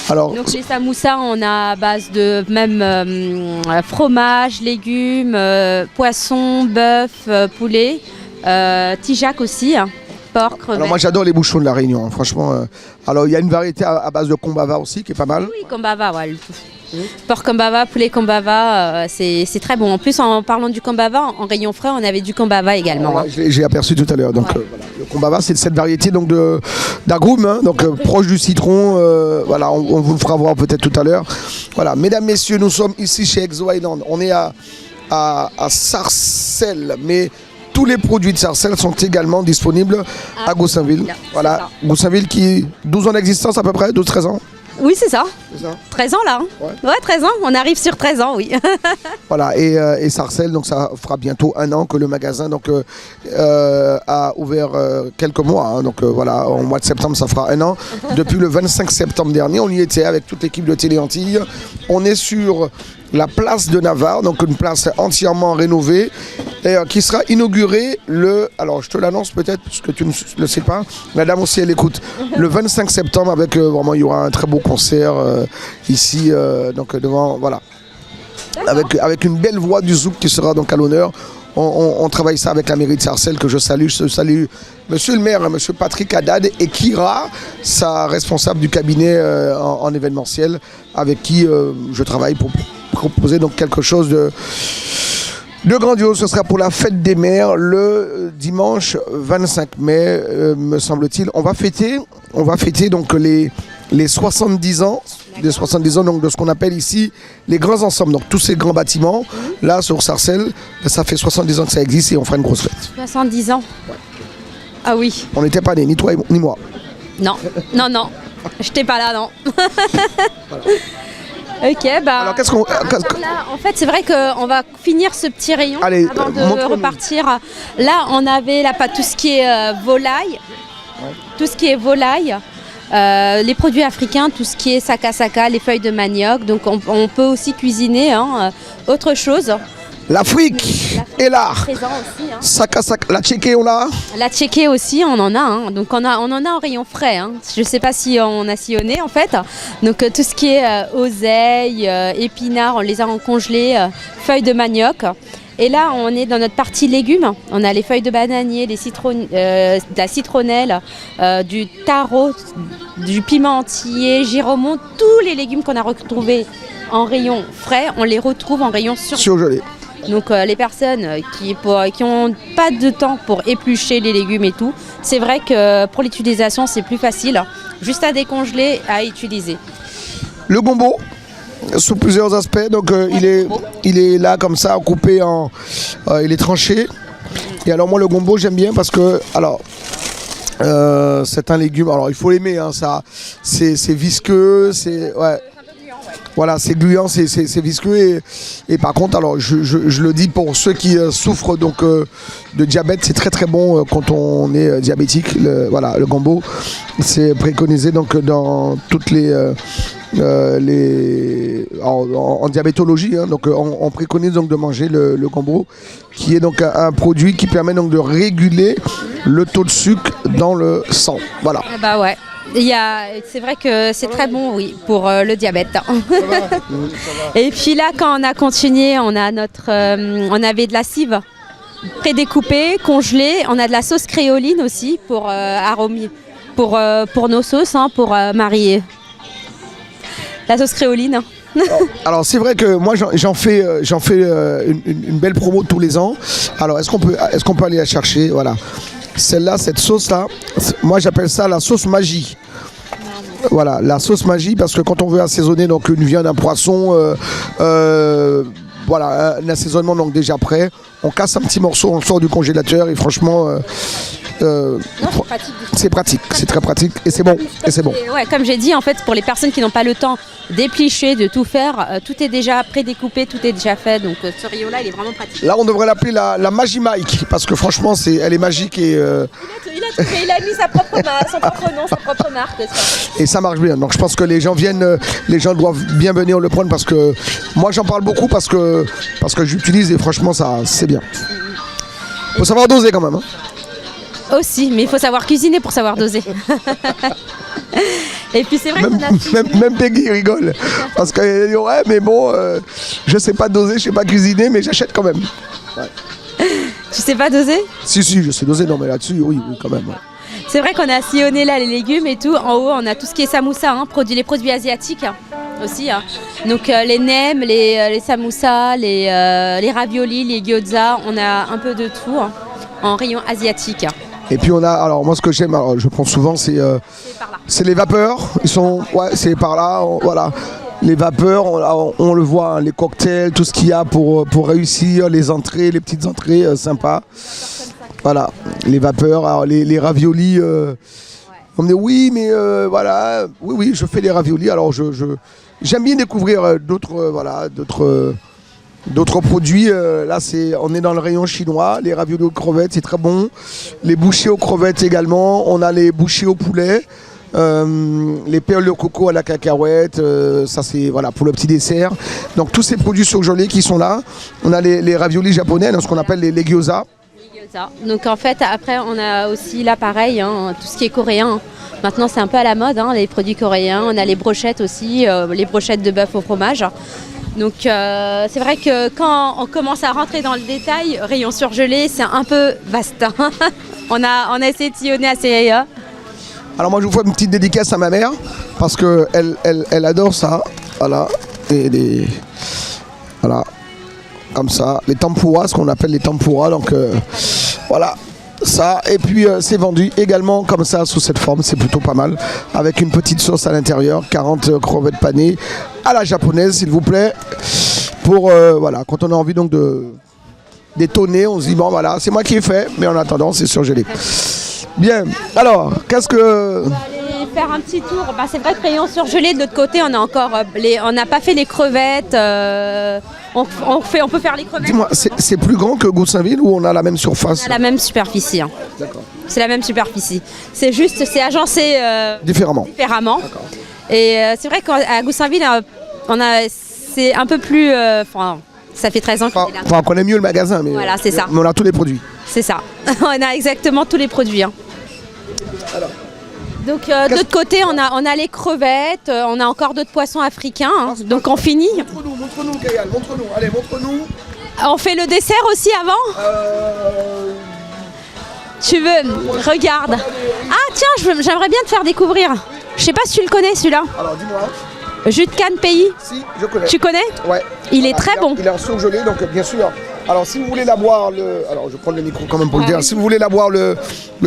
Alors, Donc les samoussas, on a à base de même fromage, légumes, poisson, bœuf, poulet, tijac aussi, hein, porc, crevettes. alors moi j'adore les bouchons de la Réunion, hein, franchement. Alors il y a une variété à base de kombava aussi qui est pas mal. Oui, kombava, ouais. Porc kombava, poulet kombava, c'est très bon. En plus, en parlant du kombava, en rayon frais, on avait du kombava également. Voilà, j'ai aperçu tout à l'heure. Donc voilà. Le kombava, c'est cette variété donc d'agrumes, hein, donc proche du citron. Voilà, on vous le fera voir peut-être tout à l'heure. Voilà, mesdames, messieurs, nous sommes ici chez Exo Island. On est à Sarcelles, mais tous les produits de Sarcelles sont également disponibles à Goussainville. Voilà, Goussainville qui 12 ans d'existence à peu près, 12-13 ans. Oui, c'est ça. C'est ça. 13 ans là. Hein. Ouais. 13 ans. On arrive sur 13 ans, oui. Voilà, et Sarcelles, donc ça fera bientôt 1 an que le magasin donc, a ouvert quelques mois. Hein, donc voilà, au mois de septembre, ça fera 1 an. Depuis le 25 septembre dernier, on y était avec toute l'équipe de Télé Antilles. On est sur la place de Navarre, donc une place entièrement rénovée, et qui sera inaugurée alors je te l'annonce peut-être, parce que tu ne le sais pas, la dame aussi elle écoute, le 25 septembre avec vraiment il y aura un très beau concert ici, donc devant, voilà, avec une belle voix du zouk qui sera donc à l'honneur. On travaille ça avec la mairie de Sarcelles que je salue. Je salue monsieur le maire, monsieur Patrick Haddad et Kira, sa responsable du cabinet en événementiel, avec qui je travaille pour proposer donc quelque chose de grandiose. Ce sera pour la fête des mères le dimanche 25 mai, me semble-t-il. On va fêter donc les 70 ans. Des 70 ans donc, de ce qu'on appelle ici les grands ensembles. Donc tous ces grands bâtiments, là sur Sarcelles, ça fait 70 ans que ça existe et on fera une grosse fête. 70 ans. Ouais. Ah oui. On n'était pas nés, ni toi ni moi. Non. J'étais pas là, non. Voilà. Ok, bah. Alors qu'est-ce qu'on. Là, en fait, c'est vrai qu'on va finir ce petit rayon. Allez, avant de repartir. Là, on avait tout ce qui est volaille. Ouais. Tout ce qui est volaille. Les produits africains, tout ce qui est saka, les feuilles de manioc. Donc on peut aussi cuisiner autre chose. L'Afrique est là. Présent aussi, hein. Saka, la tchéké on l'a. La tchéké aussi, on en a. Hein. Donc on en a en rayon frais. Hein. Je ne sais pas si on a sillonné en fait. Donc tout ce qui est oseille, épinards, on les a en congelé, feuilles de manioc. Et là, on est dans notre partie légumes. On a les feuilles de bananier, de la citronnelle, du taro, du piment entier, giromon. Tous les légumes qu'on a retrouvés en rayon frais, on les retrouve en rayon surgelé. Donc les personnes qui n'ont pas de temps pour éplucher les légumes et tout, c'est vrai que pour l'utilisation, c'est plus facile. Juste à décongeler, à utiliser. Le gombo sous plusieurs aspects, donc il est là comme ça, coupé il est tranché. Et alors moi le gombo j'aime bien parce que c'est un légume, alors il faut l'aimer, hein, ça c'est visqueux, c'est ouais. Voilà, c'est gluant, c'est visqueux et par contre, alors je le dis pour ceux qui souffrent donc de diabète, c'est très très bon quand on est diabétique. Voilà, le gombo, c'est préconisé donc dans toutes en diabétologie, hein, donc on préconise donc de manger le gombo, qui est donc un produit qui permet donc de réguler le taux de sucre dans le sang. Voilà. Bah ouais. C'est vrai que c'est très bon, oui, pour le diabète. Et puis là, quand on a continué, on avait de la cive prédécoupée, congelée. On a de la sauce créoline aussi pour pour nos sauces, hein, pour marier. La sauce créoline. Alors c'est vrai que moi j'en fais une belle promo tous les ans. Alors est-ce qu'on peut aller la chercher? Voilà. Celle-là, cette sauce-là, moi j'appelle ça la sauce magie. Voilà, la sauce magie, parce que quand on veut assaisonner donc une viande, un poisson, voilà, un assaisonnement donc déjà prêt, on casse un petit morceau, on le sort du congélateur et franchement, c'est pratique, c'est très pratique et c'est bon. Ouais, comme j'ai dit, en fait, pour les personnes qui n'ont pas le temps d'éplucher, de tout faire, tout est déjà prédécoupé, tout est déjà fait, donc ce rio-là, il est vraiment pratique. Là, on devrait l'appeler la Magie Mike, parce que franchement, elle est magique et... Il a mis son propre nom, sa propre marque. Et ça marche bien, donc je pense que les gens doivent bien venir le prendre, parce que moi j'en parle beaucoup parce que j'utilise et franchement, ça c'est bien. Faut savoir doser quand même, hein. Aussi, mais il faut savoir cuisiner pour savoir doser. Et puis c'est vrai même Peggy rigole parce qu'elle dit ouais mais bon je sais pas doser, je sais pas cuisiner mais j'achète quand même. Ouais. Tu sais pas doser? Si je sais doser, non mais là-dessus oui quand même. Ouais. C'est vrai qu'on a sillonné là les légumes et tout. En haut on a tout ce qui est samoussa, hein, les produits asiatiques hein, aussi. Hein. Donc les nems, les samoussas, les raviolis, les gyoza, on a un peu de tout hein, en rayon asiatique. Et puis on a, alors moi ce que j'aime, je prends souvent, c'est les vapeurs. C'est par là, voilà. Les vapeurs, on le voit, hein, les cocktails, tout ce qu'il y a pour réussir, les entrées, les petites entrées sympas. Voilà, les vapeurs, alors les raviolis. On me dit oui, mais voilà, oui, je fais les raviolis. Alors j'aime bien découvrir d'autres produits. Là, on est dans le rayon chinois. Les raviolis aux crevettes, c'est très bon. Les bouchées aux crevettes également. On a les bouchées au poulet. Les perles de coco à la cacahuète. Ça, c'est voilà, pour le petit dessert. Donc, tous ces produits surgelés qui sont là. On a les raviolis japonais, ce qu'on appelle les gyoza. Donc, en fait, après, on a aussi là, pareil, hein, tout ce qui est coréen. Maintenant, c'est un peu à la mode, hein, les produits coréens. On a les brochettes aussi, les brochettes de bœuf au fromage. Donc c'est vrai que quand on commence à rentrer dans le détail, rayon surgelé, c'est un peu vaste. on a essayé de sillonner assez. Alors moi je vous fais une petite dédicace à ma mère, parce qu'elle adore ça. Voilà. Voilà. Comme ça. Les tempura, ce qu'on appelle les tempura. Donc voilà. Ça, et puis c'est vendu également comme ça, sous cette forme, c'est plutôt pas mal, avec une petite sauce à l'intérieur, 40 crevettes panées à la japonaise, s'il vous plaît, pour, voilà, quand on a envie donc de détonner, on se dit, bon voilà, c'est moi qui ai fait, mais en attendant, c'est surgelé. Bien, alors, qu'est-ce que... On va aller faire un petit tour, c'est vrai que rayon surgelé, de l'autre côté, on a encore, on n'a pas fait les crevettes, on peut faire les crevettes. Dis-moi, c'est plus grand que Goussainville ou on a la même surface? On a la même superficie. Hein. D'accord. C'est la même superficie. C'est juste, c'est agencé différemment. D'accord. Et c'est vrai qu'à Goussainville, c'est un peu plus... ça fait 13 ans qu'on est là. Enfin, on connaît mieux le magasin, mais, voilà, c'est ça. Mais on a tous les produits. C'est ça. On a exactement tous les produits. Hein. Alors. Donc de l'autre côté, on a les crevettes, on a encore d'autres poissons africains. Hein. Donc on finit. Montre-nous, Kayal, montre-nous. Allez, montre-nous. On fait le dessert aussi avant Tu veux? Regarde. Ah tiens, j'aimerais bien te faire découvrir. Je sais pas si tu le connais celui-là. Alors dis-moi. Jus de canne pays. Si, je connais. Tu connais? Ouais. Il est très bon. Il est en surgelé, donc bien sûr. Alors si vous voulez la boire alors je vais prendre le micro quand même pour le dire. Si vous voulez la boire le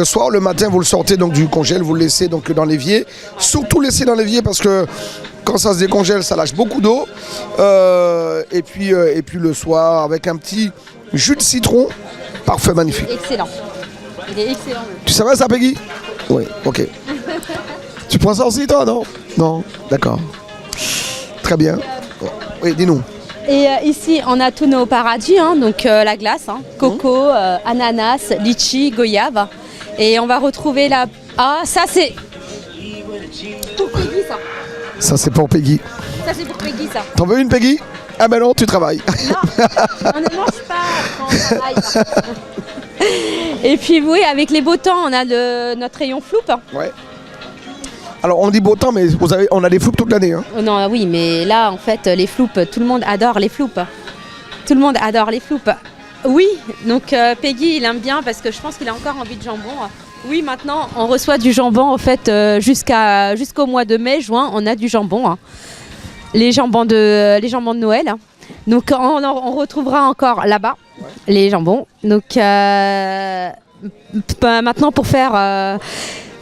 soir, le matin, vous le sortez donc du congèle, vous le laissez donc dans l'évier. Surtout laissez dans l'évier parce que quand ça se décongèle, ça lâche beaucoup d'eau. Et puis le soir, avec un petit jus de citron, parfait, magnifique. Excellent. Il est excellent. Tu savais ça, Peggy? Oui, ok. Tu prends ça aussi, toi, non? Non, d'accord. Très bien. Oui, dis-nous. Et ici, on a tous nos paradis, hein, donc la glace, hein, coco, ananas, litchi, goyave. Et on va retrouver la... Ah, ça c'est... Pour Peggy, ça. Ça, c'est pour Peggy. Ça, c'est pour Peggy, ça. T'en veux une, Peggy? Ah ben non, tu travailles. Non, on ne mange pas quand on travaille. Et puis oui, avec les beaux temps, on a notre rayon floupe. Ouais. Alors on dit beau temps, mais on a des floupes toute l'année. Hein. Non, oui, mais là, en fait, les floupes, tout le monde adore les floupes. Tout le monde adore les floupes. Oui, donc Peggy, il aime bien parce que je pense qu'il a encore envie de jambon. Oui, maintenant, on reçoit du jambon, en fait, jusqu'au mois de mai, juin, on a du jambon. Hein. Les jambons de Noël. Donc on retrouvera encore là-bas les jambons. Donc maintenant pour faire,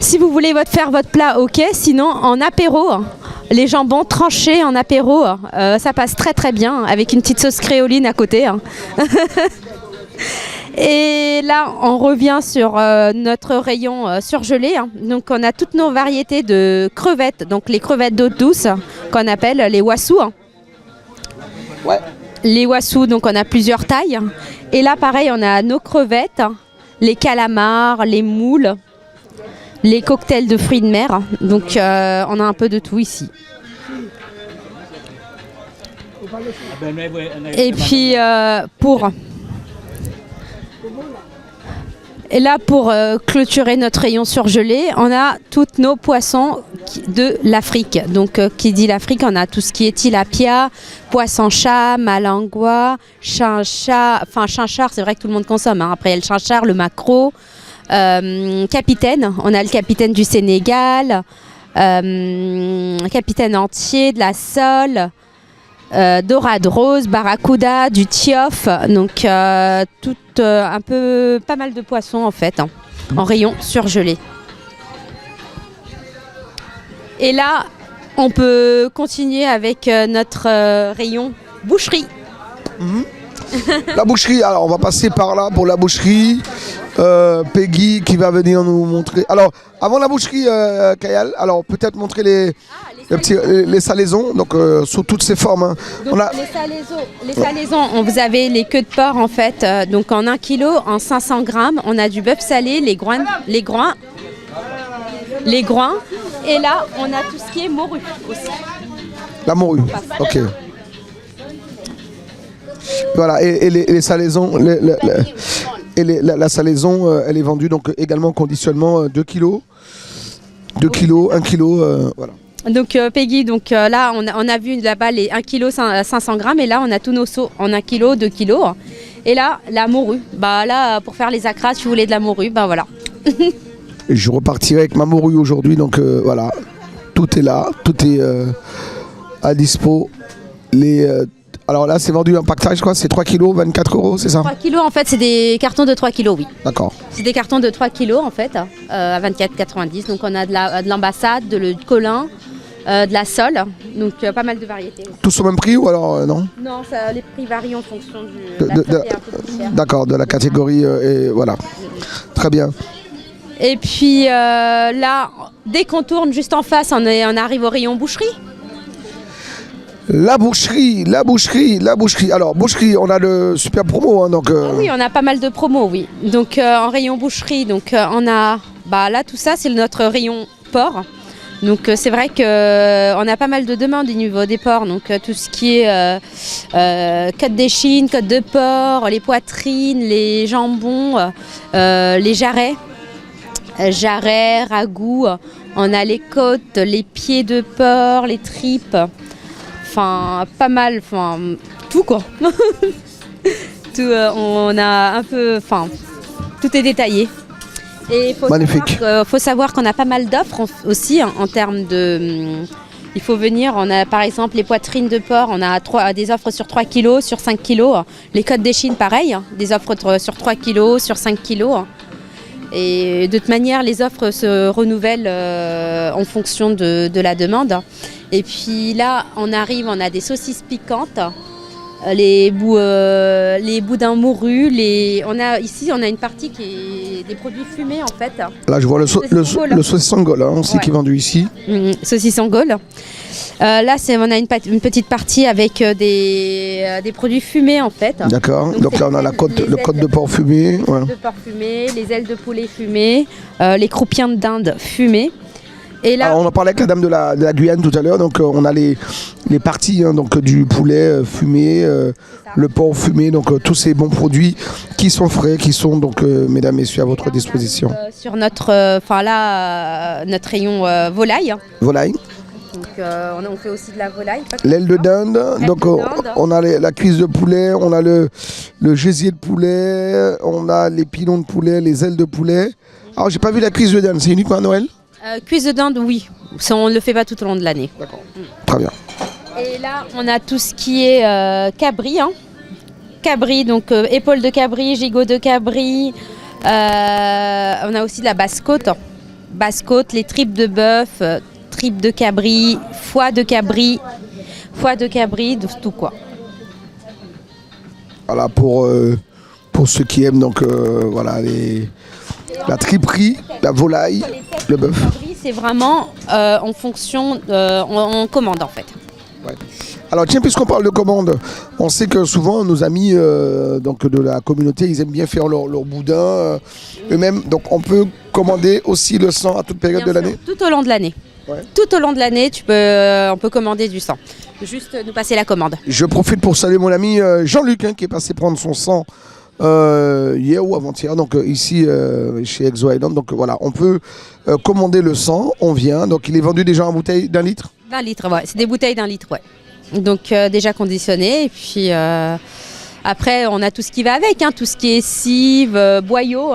si vous voulez faire votre plat, ok. Sinon en apéro, les jambons tranchés en apéro, ça passe très très bien avec une petite sauce créoline à côté. Hein. Et là, on revient sur notre rayon surgelé. Hein. Donc, on a toutes nos variétés de crevettes. Donc, les crevettes d'eau douce, qu'on appelle les wassous. Hein. Ouais. Les wassous, donc on a plusieurs tailles. Et là, pareil, on a nos crevettes, les calamars, les moules, les cocktails de fruits de mer. Donc, on a un peu de tout ici. Et puis, Et là, pour clôturer notre rayon surgelé, on a tous nos poissons de l'Afrique. Donc, qui dit l'Afrique, on a tout ce qui est tilapia, poisson-chat, malangua, chinchard. Enfin, chinchard, c'est vrai que tout le monde consomme. Hein. Après, il y a le chinchard, le maquereau, capitaine. On a le capitaine du Sénégal, capitaine entier, de la sole. Dorade rose, barracuda, du tiof, donc un peu pas mal de poissons en fait, hein, en rayon surgelé. Et là, on peut continuer avec notre rayon boucherie. La boucherie, alors on va passer par là pour la boucherie. Peggy qui va venir nous montrer. Alors, avant la boucherie, Kayal, alors peut-être montrer les salaisons, donc sous toutes ces formes. Hein. Donc, les salaisons, vous avez les queues de porc en fait, donc en 1 kg, en 500 grammes, on a du bœuf salé, les groins, et là on a tout ce qui est morue aussi. La morue, ok. Voilà, et les salaisons, la salaison, elle est vendue donc également en conditionnement 2 kg, 2 kg, 1 kg, voilà. Donc Peggy, donc là on a vu là-bas les 1 kg 500 grammes et là on a tous nos seaux en 1 kg, 2 kg. Et là, la morue, bah là pour faire les acras, si vous voulez de la morue, bah voilà. Et je repartirai avec ma morue aujourd'hui, donc voilà, tout est là, tout est à dispo. Alors là, c'est vendu en pactage, quoi. C'est 3 kg, 24 €, c'est ça? 3 kg, en fait, c'est des cartons de 3 kg, oui. D'accord. C'est des cartons de 3 kg, en fait, à 24,90. Donc, on a de l'ambassade, de le colin, de la sole. Donc, pas mal de variétés. Tous au même prix ou alors non? Non, les prix varient en fonction de la qualité un peu plus chère. D'accord, de la catégorie, et voilà. Très bien. Et puis, là, dès qu'on tourne juste en face, on arrive au rayon boucherie. La boucherie. Alors, boucherie, on a de super promos. Hein, donc, Oui, on a pas mal de promos, oui. Donc, en rayon boucherie, donc, on a... Bah, là, tout ça, c'est notre rayon porc. Donc, c'est vrai qu'on a pas mal de demandes au niveau des porcs. Donc, tout ce qui est côte d'échine, côte de porc, les poitrines, les jambons, les jarrets. Jarrets, ragoût. On a les côtes, les pieds de porc, les tripes. Enfin, pas mal, enfin, tout quoi. Tout, on a un peu, enfin, tout est détaillé. Et magnifique. Faut savoir qu'on a pas mal d'offres aussi en termes de... Il faut venir, on a par exemple les poitrines de porc, on a des offres sur 3 kg, sur 5 kg. Les côtes d'échine, pareil, des offres sur 3 kg, sur 5 kg. Et de toute manière, les offres se renouvellent en fonction de la demande. Et puis là, on a des saucisses piquantes, les boudins mourus. Ici, on a une partie qui est des produits fumés en fait. Là, je vois le saucisson Gaulle aussi qui est vendu ici. Saucisson Gaulle. Là, on a une petite partie avec des produits fumés en fait. D'accord. Donc là, on a le côte de porc fumé. Ouais. De porc fumé, les ailes de poulet fumées, les croupiens de dinde fumés. Et là, alors, on en parlait avec la dame de la Guyane tout à l'heure. Donc on a les parties donc, du poulet fumé, le porc fumé, donc tous ces bons produits qui sont frais, qui sont donc, mesdames, messieurs, à votre disposition. Sur notre rayon volaille. Volaille. Donc on fait aussi de la volaille. L'aile de dinde, donc on a la cuisse de poulet, on a le gésier de poulet, on a les pilons de poulet, les ailes de poulet. Alors j'ai pas vu la cuisse de dinde, c'est uniquement à Noël? Cuisse de dinde, oui. Ça, on ne le fait pas tout au long de l'année. D'accord. Très bien. Et là, on a tout ce qui est cabri. Cabri, donc épaules de cabri, gigot de cabri. On a aussi de la basse-côte. Basse-côte, les tripes de bœuf, tripes de cabri, foie de cabri, tout quoi. Voilà, pour ceux qui aiment donc voilà la triperie, la volaille, le bœuf. C'est vraiment en fonction, on commande en fait. Ouais. Alors tiens, puisqu'on parle de commande, on sait que souvent nos amis donc de la communauté, ils aiment bien faire leur boudin eux-mêmes. Donc on peut commander aussi le sang à toute période de l'année? Tout au long de l'année. Ouais. Tout au long de l'année, on peut commander du sang. Juste nous passer la commande. Je profite pour saluer mon ami Jean-Luc qui est passé prendre son sang hier ou avant-hier, donc ici chez Exo Island. Donc voilà, on peut commander le sang, on vient. Donc il est vendu déjà en bouteille d'1 litre? D'1 litre, ouais. C'est des bouteilles d'1 litre, ouais. Donc déjà conditionnées. Et puis après, on a tout ce qui va avec, tout ce qui est cive, boyau.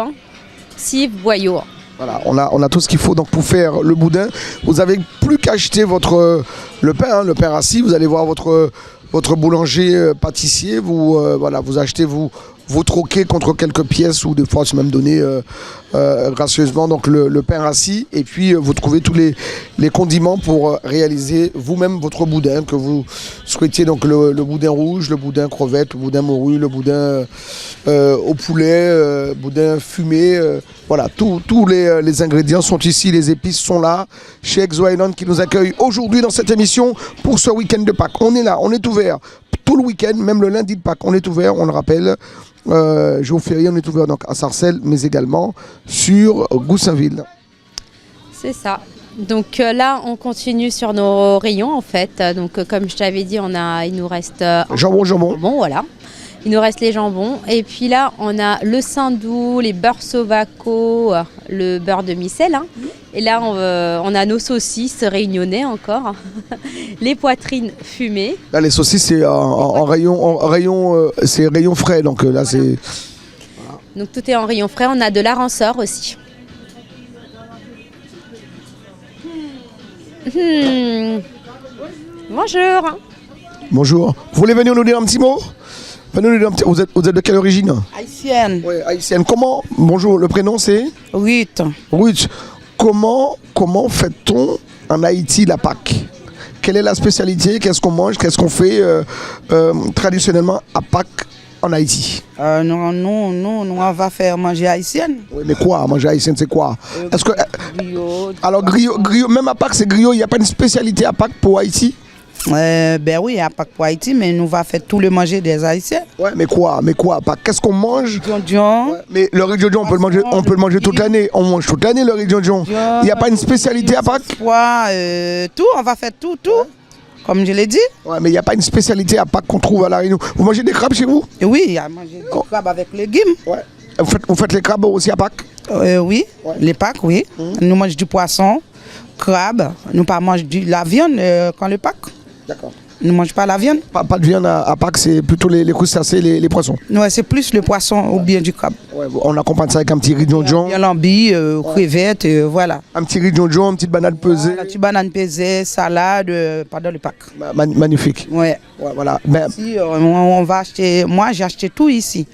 Cive, boyau. Voilà, on a tout ce qu'il faut donc pour faire le boudin. Vous n'avez plus qu'à acheter le pain rassis. Vous allez voir votre boulanger pâtissier. Vous achetez, vous troquez contre quelques pièces ou des fois c'est même donné gracieusement donc le pain rassis, et puis vous trouvez tous les condiments pour réaliser vous-même votre boudin que vous souhaitiez, donc le boudin rouge, le boudin crevette, le boudin morue, le boudin au poulet, boudin fumé, voilà, tous les ingrédients sont ici, les épices sont là chez Exo Island qui nous accueille aujourd'hui dans cette émission pour ce week-end de Pâques. On est là, on est ouvert tout le week-end, même le lundi de Pâques, on est ouvert, on le rappelle. Jour férié, on est ouvert donc à Sarcelles, mais également sur Goussainville. C'est ça. Donc là, on continue sur nos rayons en fait. Donc comme je t'avais dit, il nous reste jambon. Bon, voilà. Il nous reste les jambons. Et puis là, on a le saindoux, les beurres sovaco, le beurre de micelle. Et là, on a nos saucisses réunionnais encore. Les poitrines fumées. Là, les saucisses, c'est en rayon, c'est rayon frais. Donc là, c'est... Voilà. Donc tout est en rayon frais. On a de la ranceur aussi. Bonjour. Bonjour. Vous voulez venir nous dire un petit mot? Vous êtes de quelle origine? Haïtienne. Oui, haïtienne. Comment? Bonjour, le prénom c'est? Ruth. Ruth. Comment fait-on en Haïti la Pâques? Quelle est la spécialité? Qu'est-ce qu'on mange? Qu'est-ce qu'on fait traditionnellement à Pâques en Haïti? Nous, on va faire manger haïtienne. Oui, mais quoi? Manger haïtienne, c'est quoi? Est-ce que griot. Alors griot, même à Pâques, c'est griot. Il n'y a pas une spécialité à Pâques pour Haïti? Ben oui, à Pâques pour Haïti, mais nous va faire tout le manger des Haïtiens. Ouais, mais quoi à Pâques? Qu'est-ce qu'on mange? Diondion. Ouais, mais le riz diondion, on peut le manger toute l'année. On mange toute l'année le riz diondion. Il n'y a pas une spécialité à Pâques? Tout, on va faire tout. Comme je l'ai dit. Ouais, mais il n'y a pas une spécialité à Pâques qu'on trouve à La Réunion. Vous mangez des crabes chez vous? Oui, il y a mangé des crabes avec légumes. Ouais. Vous faites les crabes aussi à Pâques? Oui, ouais. Les Pâques, oui. Nous mangeons du poisson, crabe. Nous pas mangeons de la viande quand le Pâques. D'accord. Nous ne mangeons pas la viande. Pas de viande à Pâques, c'est plutôt les crustacés, les poissons. Ouais, c'est plus le poisson ou bien du crabe. Ouais, on accompagne ça avec un petit riz diondion. Bien lambi, crevettes, voilà. Un petit riz diondion, une petite banane pesée. Une petite banane pesée, salade, pendant le Pâques. Magnifique. Ouais. Voilà. Ici, on va acheter. Moi, j'ai acheté tout ici.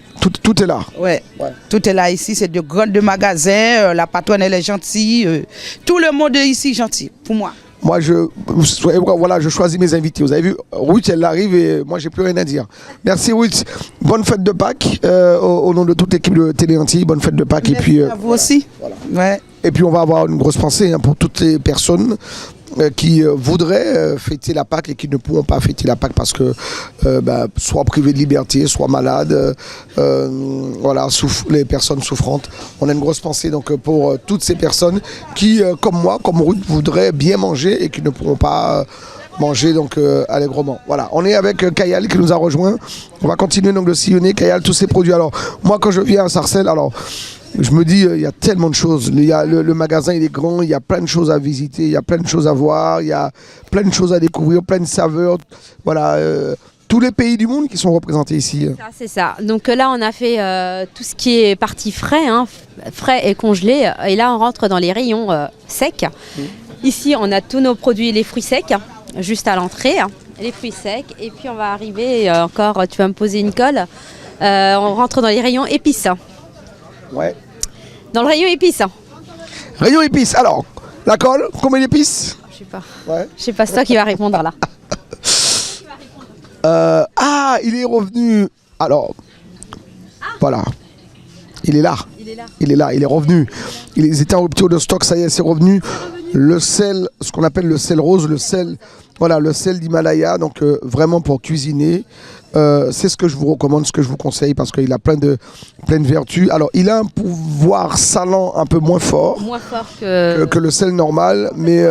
Tout est là. Ouais. Tout est là ici. C'est de grands magasins. La patronne, elle est gentille. Tout le monde est ici gentil, pour moi. Moi, voilà, je choisis mes invités. Vous avez vu, Ruth, elle arrive et moi, j'ai plus rien à dire. Merci, Ruth. Bonne fête de Pâques au nom de toute l'équipe de Télé Antilles. Bonne fête de Pâques. Merci Et puis, à vous aussi. voilà. Ouais. Et puis, on va avoir une grosse pensée pour toutes les personnes qui voudraient fêter la Pâques et qui ne pourront pas fêter la Pâques parce que soit privés de liberté, soit malades, voilà, les personnes souffrantes. On a une grosse pensée donc pour toutes ces personnes qui, comme moi, comme Ruth, voudraient bien manger et qui ne pourront pas manger donc allègrement. Voilà, on est avec Kayal qui nous a rejoint. On va continuer donc de sillonner Kayal tous ces produits. Alors moi, quand je viens à Sarcelles, alors je me dis, il y a tellement de choses. Il y a le magasin, il est grand, il y a plein de choses à visiter, il y a plein de choses à voir, il y a plein de choses à découvrir, plein de saveurs. Voilà, tous les pays du monde qui sont représentés ici. C'est ça. Donc là, on a fait tout ce qui est partie frais, frais et congelé. Et là, on rentre dans les rayons secs. Ici, on a tous nos produits, les fruits secs, juste à l'entrée. Les fruits secs. Et puis, on va arriver encore, tu vas me poser une colle. On rentre dans les rayons épices. Ouais. Dans le rayon épices. Rayon épices. Alors, la colle, combien d'épices? Je sais pas. Ouais. Je sais pas, c'est toi qui va répondre là. Il est revenu. Alors, voilà. Il est là. Il est là, il est revenu. Ils étaient en rupture de stock, ça y est, c'est revenu. Le sel, ce qu'on appelle le sel rose, le sel d'Himalaya, donc vraiment pour cuisiner. C'est ce que je vous recommande, ce que je vous conseille parce qu'il a plein de vertus. Alors, il a un pouvoir salant un peu moins fort, que le sel normal, mais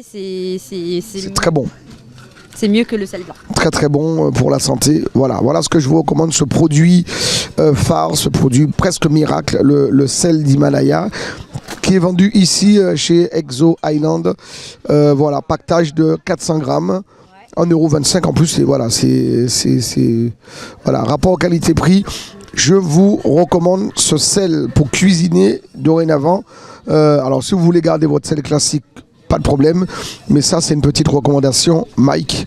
c'est très bon. C'est mieux que le sel blanc. Très très bon pour la santé. Voilà ce que je vous recommande, ce produit phare, ce produit presque miracle, le sel d'Himalaya, qui est vendu ici chez Exo Island. Voilà, pactage de 400 grammes. 1,25 € en plus, et voilà, c'est voilà, rapport qualité-prix. Je vous recommande ce sel pour cuisiner dorénavant. Alors, si vous voulez garder votre sel classique, pas de problème, mais ça, c'est une petite recommandation, Mike,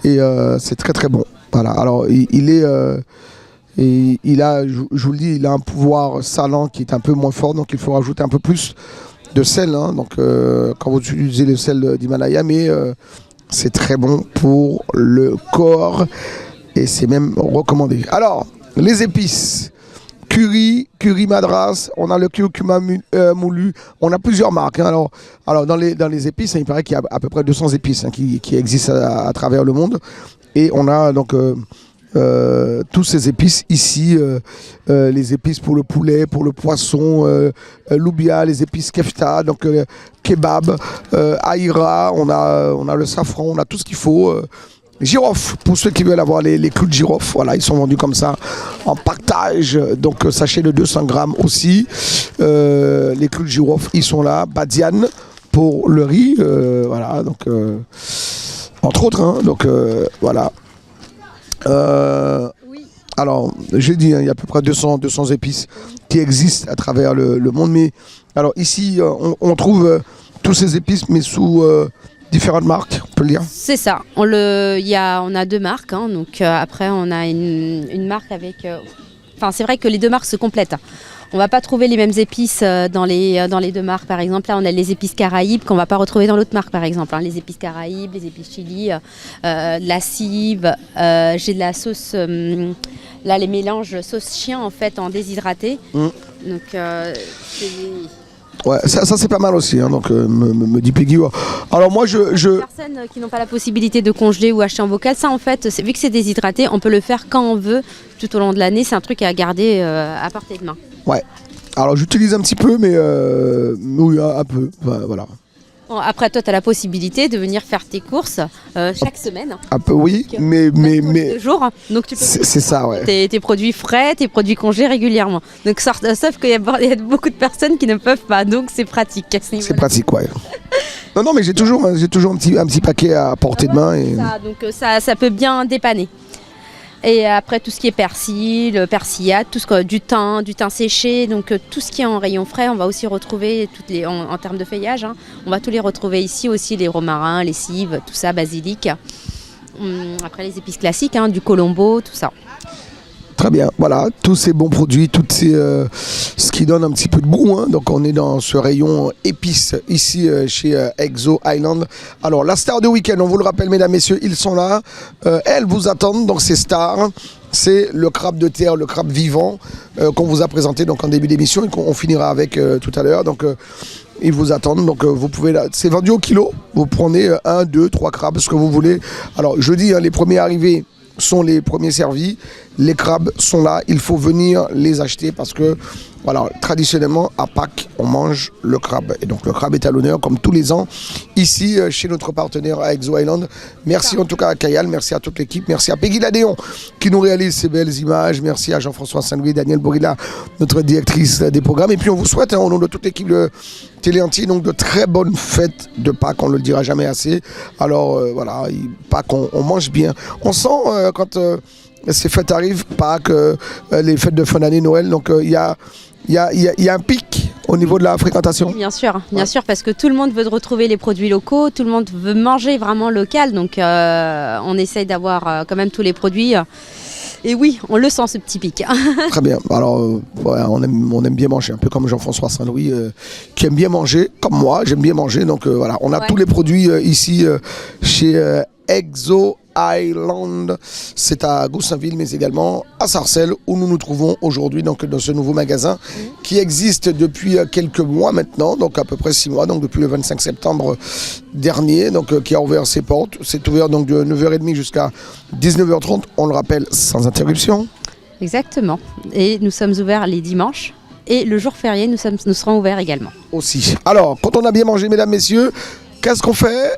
et c'est très très bon. Voilà, alors il a, je vous le dis, il a un pouvoir salant qui est un peu moins fort, donc il faut rajouter un peu plus de sel, donc quand vous utilisez le sel d'Himalaya, mais c'est très bon pour le corps et c'est même recommandé. Alors, les épices. Curry madras, on a le curcuma moulu, on a plusieurs marques. Alors dans les épices, il paraît qu'il y a à peu près 200 épices qui existent à travers le monde. Et on a donc tous ces épices ici, les épices pour le poulet, pour le poisson, loubia, les épices kefta, donc kebab, aïra, on a le safran, on a tout ce qu'il faut. Girofle, pour ceux qui veulent avoir les clous de girofle, voilà, ils sont vendus comme ça en partage, donc sachet de 200 grammes aussi. Les clous de girofle, ils sont là. Badiane pour le riz, voilà, donc entre autres, donc voilà. Alors, j'ai dit, il y a à peu près 200 épices qui existent à travers le monde, mais alors ici, on trouve tous ces épices, mais sous différentes marques, on peut le dire. C'est ça. On a deux marques. Donc après, on a une marque avec. C'est vrai que les deux marques se complètent. On va pas trouver les mêmes épices dans les deux marques. Par exemple, là, on a les épices Caraïbes qu'on va pas retrouver dans l'autre marque, par exemple. Les épices Caraïbes, les épices chili, de la cive. J'ai de la sauce. Là, les mélanges sauce chien en fait en déshydraté. Donc c'est. Ouais, ça c'est pas mal aussi, donc me dit Peggy. Alors moi Les personnes qui n'ont pas la possibilité de congeler ou acheter en bocal, ça en fait, vu que c'est déshydraté, on peut le faire quand on veut tout au long de l'année. C'est un truc à garder à portée de main. Ouais. Alors j'utilise un petit peu, mais oui, un peu. Voilà. Bon, après, toi, tu as la possibilité de venir faire tes courses chaque semaine. Un peu, oui, mais 2 jours. Donc tu peux c'est ça, ouais. Tes produits frais, tes produits congelés régulièrement. Donc sauf qu'il y a beaucoup de personnes qui ne peuvent pas, donc c'est pratique. C'est pratique, ouais. non, mais j'ai toujours un petit paquet à portée de main. Et... Donc ça peut bien dépanner. Et après tout ce qui est persil, persillade, du thym séché, donc tout ce qui est en rayon frais, on va aussi retrouver en termes de feuillage, on va tous les retrouver ici aussi, les romarins, les cives, tout ça, basilic. Après les épices classiques, du colombo, tout ça. Très bien, voilà, tous ces bons produits, ce qui donne un petit peu de goût. Hein. Donc on est dans ce rayon épices ici chez Exo Island. Alors la star de week-end, on vous le rappelle mesdames, messieurs, ils sont là. Elles vous attendent, donc ces stars. C'est le crabe de terre, le crabe vivant qu'on vous a présenté donc en début d'émission et qu'on finira avec tout à l'heure. Donc ils vous attendent, donc vous pouvez là, c'est vendu au kilo. Vous prenez 1, 2, 3 crabes, ce que vous voulez. Alors je dis, hein, les premiers arrivés sont les premiers servis. Les crabes sont là, il faut venir les acheter parce que voilà, traditionnellement à Pâques on mange le crabe et donc le crabe est à l'honneur comme tous les ans ici chez notre partenaire à Exo Island. Merci en tout cas à Kayal, merci à toute l'équipe, merci à Peggy Ladéon qui nous réalise ces belles images, merci à Jean-François Saint-Louis, Daniel Borilla, notre directrice des programmes, et puis on vous souhaite au nom de toute l'équipe de Télé Antilles donc de très bonnes fêtes de Pâques, on ne le dira jamais assez. Alors voilà, Pâques on mange bien, on sent quand ces fêtes arrivent, Pâques, les fêtes de fin d'année, Noël, donc il y a un pic au niveau de la fréquentation. Bien sûr, parce que tout le monde veut retrouver les produits locaux, tout le monde veut manger vraiment local, donc on essaye d'avoir quand même tous les produits. Et oui, on le sent ce petit pic. Très bien. Alors, on aime bien manger, un peu comme Jean-François Saint-Louis, qui aime bien manger, comme moi, j'aime bien manger. Donc voilà, on a tous les produits ici chez Exo Island. C'est à Goussainville, mais également à Sarcelles, où nous nous trouvons aujourd'hui, donc dans ce nouveau magasin qui existe depuis quelques mois maintenant, donc à peu près 6 mois, donc depuis le 25 septembre dernier, donc qui a ouvert ses portes. C'est ouvert donc de 9h30 jusqu'à 19h30, on le rappelle, sans interruption. Exactement. Et nous sommes ouverts les dimanches. Et le jour férié, nous serons ouverts également. Aussi. Alors, quand on a bien mangé, mesdames, messieurs, qu'est-ce qu'on fait?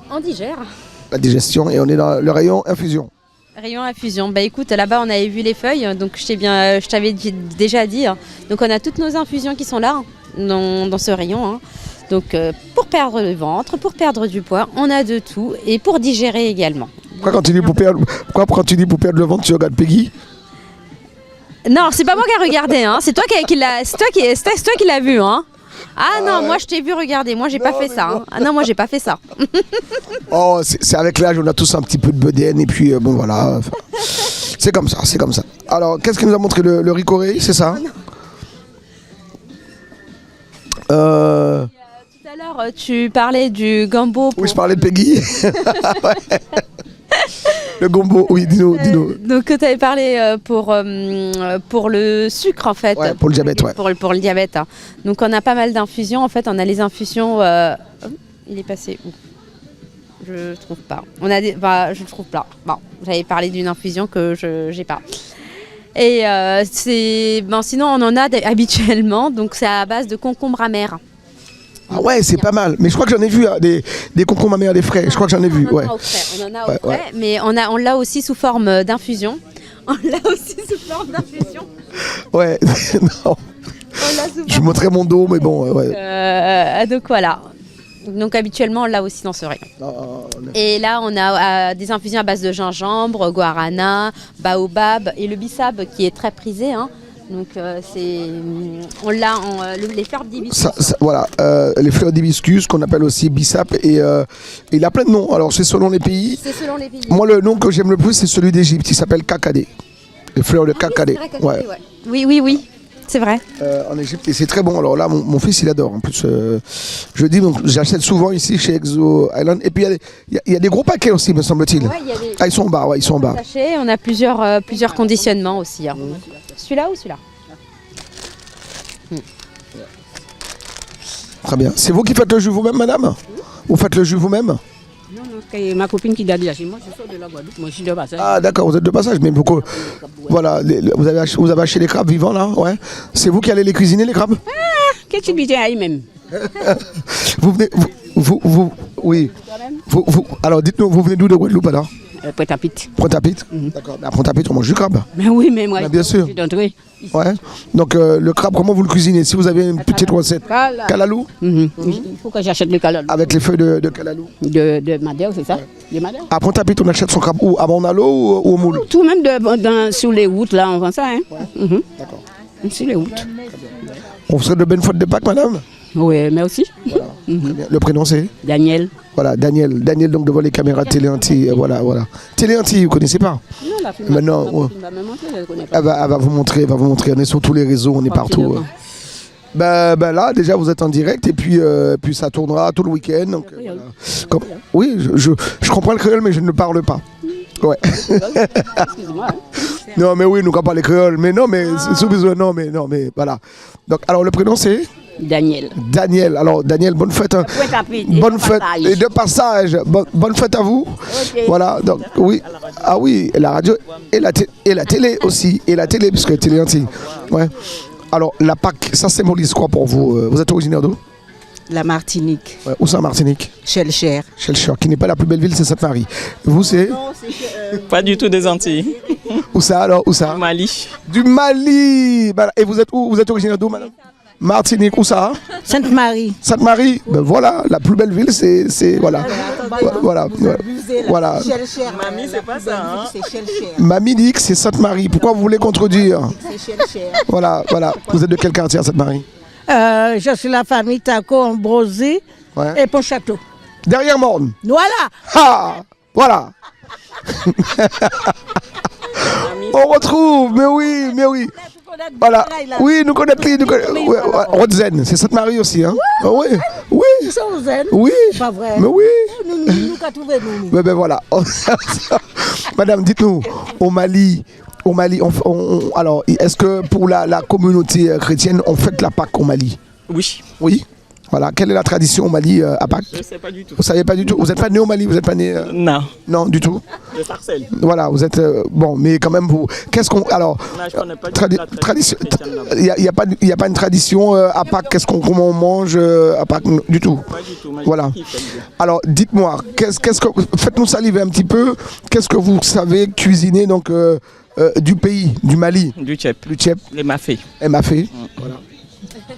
On digère. La digestion, et on est dans le rayon infusion. Rayon infusion. Bah écoute, là-bas on avait vu les feuilles, donc je t'avais déjà dit. Hein. Donc on a toutes nos infusions qui sont là, dans ce rayon. Hein. Donc pour perdre le ventre, pour perdre du poids, on a de tout, et pour digérer également. Pourquoi quand tu dis pour perdre le ventre, tu regardes Peggy? Non, c'est pas moi qui ai regardé, hein. C'est toi qui l'as vu, hein. Ah non, moi je t'ai vu regarder, moi j'ai pas fait ça. Hein. Ah non, moi j'ai pas fait ça. Oh, c'est avec l'âge, on a tous un petit peu de bedaine et puis bon voilà. C'est comme ça, c'est comme ça. Alors, qu'est-ce qu'il nous a montré le ricoré, c'est ça? Tout à l'heure, tu parlais du gombo. Oui, je parlais de Peggy. Le gombo, oui, dis-nous. Donc tu avais parlé pour le sucre en fait. Ouais, pour le diabète, ouais. Pour le diabète. Hein. Donc on a pas mal d'infusions. En fait, on a les infusions. Il est passé où? Je trouve pas. Je trouve pas. Bon, j'avais parlé d'une infusion que je n'ai pas. Et sinon on en a habituellement. Donc c'est à base de concombre amer. Ah ouais, c'est pas mal. Mais je crois que j'en ai vu des concombres amers, des frais. Je crois que j'en ai vu. On en a au frais, mais on l'a aussi sous forme d'infusion. Ouais, non. Je montrais mon dos, mais bon. Ouais. Donc voilà. Donc habituellement, on l'a aussi dans ce rayon. Et là, on a des infusions à base de gingembre, guarana, baobab et le bissap qui est très prisé. Hein. Donc on l'a les fleurs d'hibiscus. Voilà, les fleurs d'hibiscus qu'on appelle aussi bissap et il a plein de noms. Alors c'est selon les pays. Moi le nom que j'aime le plus c'est celui d'Égypte, il s'appelle kakadé. Les fleurs de kakadé. Ouais. Oui, c'est vrai. En Égypte et c'est très bon. Alors là mon fils il adore. En plus je dis donc j'achète souvent ici chez Exo Island et puis il y a des gros paquets aussi me semble-t-il. Ah ils sont en bas, ils sont en bas. On a plusieurs conditionnements aussi. Hein. Celui-là ou celui-là? Très bien. C'est vous qui faites le jus vous-même, madame? Vous faites le jus vous-même? Non, c'est ma copine qui l'a dit chez moi. Je sors de la Guadeloupe, moi je suis de passage. Ah d'accord, vous êtes de passage, mais beaucoup. Voilà, vous avez acheté les crabes vivants là, ouais. C'est vous qui allez les cuisiner les crabes? Qu'est-ce que tu dis à même? Vous venez, oui. Alors dites-nous, vous venez d'où de Guadeloupe alors? Pointe-à-Pitre. Pointe-à-Pitre. D'accord. À Pointe-à-pitre, on mange du crabe. Mais oui, mais moi, bien sûr. d'entrée. Ouais. Donc le crabe, comment vous le cuisinez? Si vous avez une petite recette. Calalou. Il faut que j'achète le calalou. Avec les feuilles de calalou. De Madère, c'est ça? De Madère. À Pointe-à-Pitre, on achète son crabe où? À Mornalo ou au moule? Tout même sur les routes, là, on vend ça. Hein? D'accord. Sur les routes. On serait de bonnes fêtes de Pâques, madame? Oui, mais aussi. Voilà. Très bien. Le prénom c'est Daniel. Voilà, Daniel. Daniel donc devant les caméras Téléanti. Voilà, voilà. Téléanti, vous connaissez pas? Non, la fille Maintenant, ouais. va me montrer, je ne connais pas. Elle va vous montrer, On est sur tous les réseaux, on est partout. Ben là, déjà, vous êtes en direct et puis ça tournera tout le week-end. Donc, voilà. Oui, je comprends le créole, mais je ne parle pas. Ouais. Excuse-moi. Non, mais oui, nous comprenons les créoles. Mais non, mais sous besoin, non, mais voilà. Donc, alors, le prénom, c'est Daniel. Daniel. Alors, Daniel, bonne fête. Hein. Bonne fête. Et de passage, bonne fête à vous. Okay. Voilà, donc, oui. Ah oui, et la radio et la télé aussi. Et la télé, puisque télé anti. Ouais. Alors, la Pâques, ça symbolise quoi pour vous? Vous êtes originaire d'où? La Martinique, Ouais, où ça, Martinique? Shellcher. Shellcher, qui n'est pas la plus belle ville, c'est Sainte-Marie. Vous, c'est Pas du tout des Antilles. où ça alors? Où ça? Mali. Du Mali. Et vous êtes où? Vous êtes originaire d'où, madame? Martinique, où ça? Sainte-Marie. Sainte-Marie. Ben voilà, la plus belle ville, c'est voilà. Voilà. Voilà. Mamie, c'est pas ça, hein? C'est Shellcher. Mamie dit que c'est Sainte-Marie. Pourquoi vous voulez contredire? C'est Shellcher. Voilà. Vous êtes de quel quartier à Sainte-Marie? Je suis la famille Taco, Ambrosie Ouais. et Pontchâteau. Derrière Morne. Voilà. Ah, voilà. On retrouve, mais oui. Voilà. Oui, nous connaissons. Ouais, Rodzen, c'est Sainte-Marie aussi, hein? Oui. Ils sont aux Zen. Oui. C'est pas vrai. Mais oui. Nous qu'à trouver nous. Ben voilà. Madame, dites-nous, au Mali, alors, est-ce que pour la communauté chrétienne, on fête la Pâques au Mali? Oui. Oui. Voilà. Quelle est la tradition au Mali à Pâques? Je sais pas du tout. Vous savez pas du tout? Vous n'êtes pas né au Mali? Vous n'êtes pas né Non. Non, du tout. De Sarcelles. Voilà, vous êtes bon, mais quand même vous. Qu'est-ce qu'on alors Non, je connais pas du tout la tradition. chrétienne là-bas. Il y a pas une tradition à Pâques. Comment on mange à Pâques? Du tout. Pas du tout. Mais Voilà. je kiffe, elle dit. Alors, dites-moi, faites-nous saliver un petit peu. Qu'est-ce que vous savez cuisiner donc du pays, du Mali? Du tchèp. Du tchèp, Les mafés. mafé.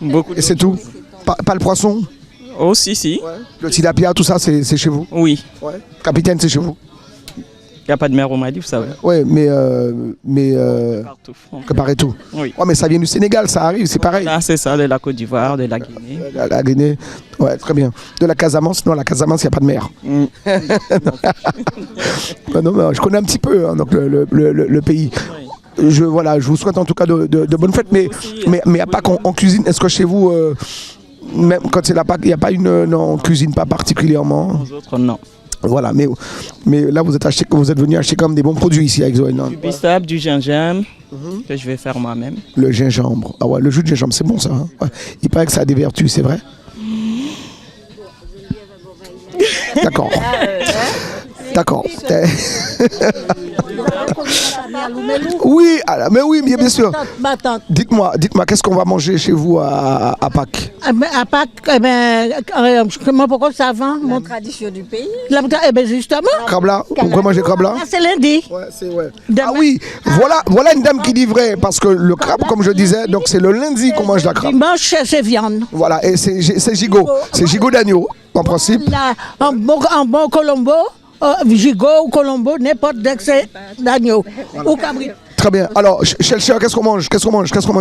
Beaucoup. Et c'est tout. Pas le poisson. Oh, si. Le tilapia, tout ça, c'est chez vous. Oui. Capitaine, c'est chez vous. Il n'y a pas de mer au Mali, vous savez. Ouais, mais Partout. préparez tout. Oui. Ouais, mais ça vient du Sénégal, ça arrive, c'est pareil. Là, c'est ça, de la Côte d'Ivoire, de la Guinée. La Guinée, ouais, très bien. De la Casamance, non, la Casamance, il n'y a pas de mer. Non, je connais un petit peu hein, donc le pays. Je vous souhaite en tout cas de bonnes fêtes, mais à Pâques, on cuisine. Est-ce que chez vous, même quand c'est la Pâques, il n'y a pas non, on cuisine pas particulièrement? Les autres, non. Voilà, mais là, vous êtes venu acheter comme des bons produits ici à Exoïland. Du bissap, du gingembre, que je vais faire moi-même. Le gingembre. Ah ouais, le jus de gingembre, c'est bon ça. Hein. Ouais. Il paraît que ça a des vertus, c'est vrai? D'accord. D'accord. Oui, mais oui, bien sûr. Ma tante. Dites-moi, qu'est-ce qu'on va manger chez vous à Pâques? À Pâques, pourquoi ça va? Mon Tradition du pays. Justement. Crabla? Vous pouvez manger crabla? C'est lundi. Ouais, c'est ouais. Ah oui, voilà une dame qui dit vrai, parce que le crabe, comme je disais, donc c'est le lundi qu'on mange la crabe. Dimanche, c'est viande. Voilà, et c'est gigot. C'est gigot d'agneau, en principe. Là, un bon colombo, gigot ou colombo, n'importe d'excès d'agneau ou cabri. Très bien. Alors, Shellcher, qu'est-ce qu'on mange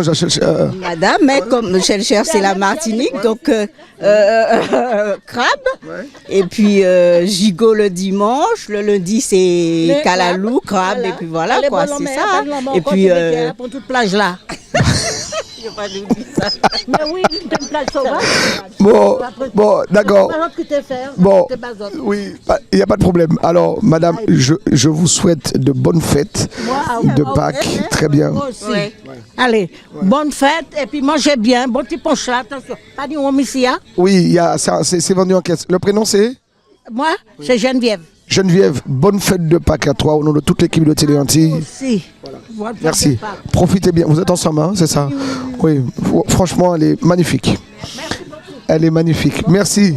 à Shellcher? Madame, mais comme Shellcher, c'est la Martinique, donc crabe. Et puis gigot le dimanche. Le lundi, c'est calalou, crabe. Et puis voilà, quoi, c'est ça. Et puis. Pour toute plage là. Mais oui, une plage sauvage. Bon, d'accord. Bon, C'est bazotte. oui, il n'y a pas de problème. Alors, madame, je vous souhaite de bonnes fêtes de Pâques. Très bien. Moi aussi. Allez, bonne fête et puis mangez bien. Bon petit punch là, attention. Pas du homicia. Oui, c'est vendu en caisse. Le prénom, c'est Moi, c'est Geneviève. Geneviève. Bonne fête de Pâques à toi, au nom de toute l'équipe de Télé Antilles. Si. Merci. Profitez bien. Vous êtes ensemble, hein, c'est ça? Oui. Franchement, elle est magnifique. Elle est magnifique. Merci.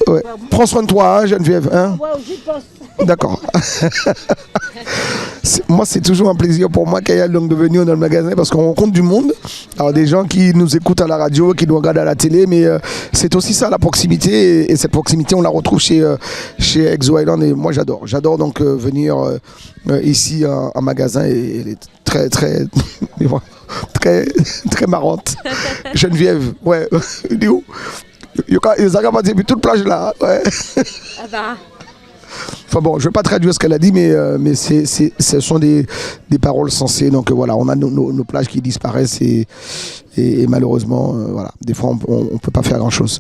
Ouais. Prends soin de toi, hein, Geneviève. Hein? D'accord. Moi, c'est toujours un plaisir pour moi, Kayal, donc de venir dans le magasin parce qu'on rencontre du monde. Alors, des gens qui nous écoutent à la radio, qui nous regardent à la télé, mais c'est aussi ça, la proximité. Et cette proximité, on la retrouve chez Exo Island. Et moi, j'adore. J'adore donc venir ici en magasin. Et elle est très, très. très, très marrante. Geneviève, ouais. Il est où? Il y a pas dit toute plage là. Ouais. Ah bah. Enfin bon, je ne vais pas traduire ce qu'elle a dit, mais ce sont des paroles sensées. Donc voilà, on a nos plages qui disparaissent et malheureusement, voilà, des fois on ne peut pas faire grand-chose.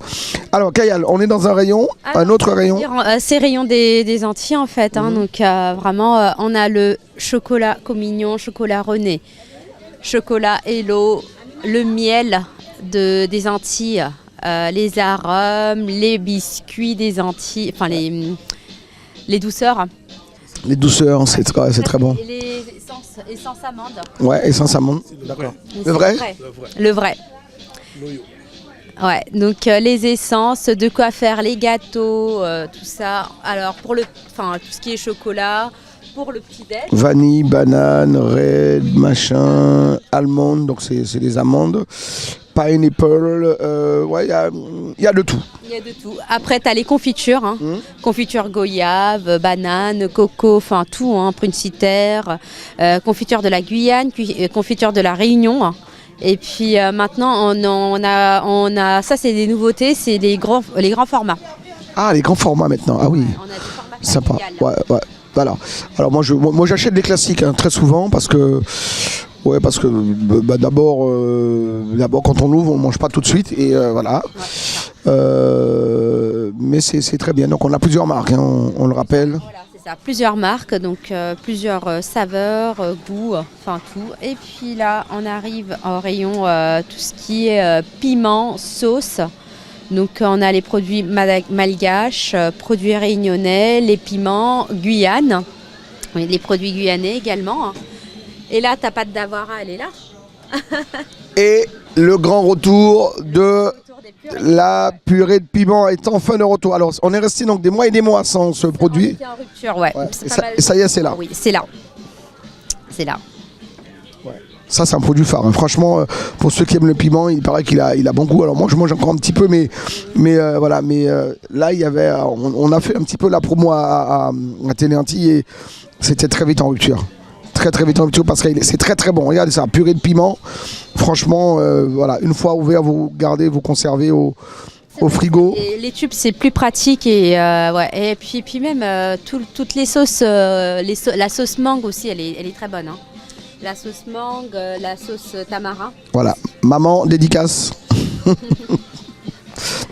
Alors Kayal, on est dans un rayon, un autre rayon. C'est rayon des Antilles en fait. Donc vraiment, on a le chocolat Comignon, chocolat René, chocolat Hello, le miel des Antilles, les arômes, les biscuits des Antilles, enfin les douceurs. Les douceurs, c'est très bon. Et les essences amandes. Ouais, essence amande. D'accord. Le vrai? Le vrai. Ouais, donc les essences, de quoi faire les gâteaux, tout ça. Alors pour tout ce qui est chocolat, pour le petit déj. Vanille, banane, red, machin, almond, donc c'est des amandes. Pineapple, ouais, il y a de tout. Il y a de tout. Après, tu as les confitures. Confiture goyave, banane, coco, enfin tout, prune terre, confiture de la Guyane, confiture de la Réunion. Et puis maintenant, on a ça, c'est des nouveautés, c'est les grands formats. Ah, les grands formats maintenant, ah oui. Ouais, on a des formats sympa. familiales. Ouais. Voilà. Alors moi j'achète des classiques très souvent parce que d'abord quand on ouvre on mange pas tout de suite et voilà. Mais c'est très bien. Donc on a plusieurs marques, on le rappelle. Voilà, c'est ça. Plusieurs marques, donc plusieurs saveurs, goûts, enfin tout. Et puis là, on arrive en rayon tout ce qui est piment, sauce. Donc on a les produits malgaches, produits réunionnais, les piments, Guyane, oui, les produits guyanais également. Et là, ta pâte d'Awara, elle est là. Et le grand retour de la purée de piment est enfin de retour. Alors on est resté donc des mois et des mois sans ce produit. C'est en rupture, ouais. Et ça y est, c'est là. Oui, c'est là. C'est là. Ça, c'est un produit phare. Franchement, pour ceux qui aiment le piment, il paraît qu'il a bon goût. Alors moi, je mange encore un petit peu, mais voilà. Mais là, il y avait, on a fait un petit peu la promo à Télé Antilles et c'était très vite en rupture. Très vite en rupture parce que c'est très bon. Regardez ça, purée de piment. Franchement, voilà, une fois ouvert, vous gardez, vous conservez au frigo. Et les tubes, c'est plus pratique et ouais. Et puis même toutes les sauces, la sauce mangue aussi, elle est très bonne. La sauce mangue, la sauce tamarin. Voilà, maman dédicace.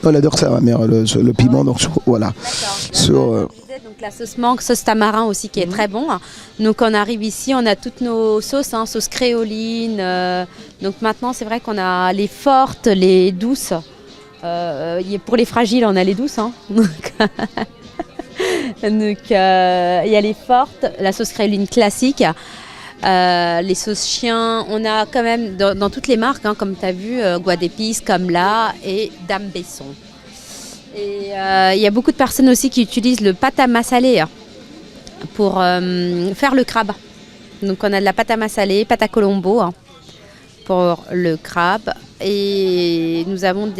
Elle adore ça, ma mère, le piment. Donc voilà. Donc la sauce mangue, sauce tamarin aussi qui est très bon. Donc on arrive ici, on a toutes nos sauces, sauce créoline. Donc maintenant c'est vrai qu'on a les fortes, les douces. Pour les fragiles, on a les douces. Donc il y a les fortes, la sauce créoline classique. Les sauces chiens, on a quand même dans toutes les marques, comme tu as vu, Goût d'épices, comme là, et Dame Besson. Et il y a beaucoup de personnes aussi qui utilisent le pâte à massaler pour faire le crabe. Donc on a de la pâte à massaler, pâte à colombo pour le crabe. Et nous avons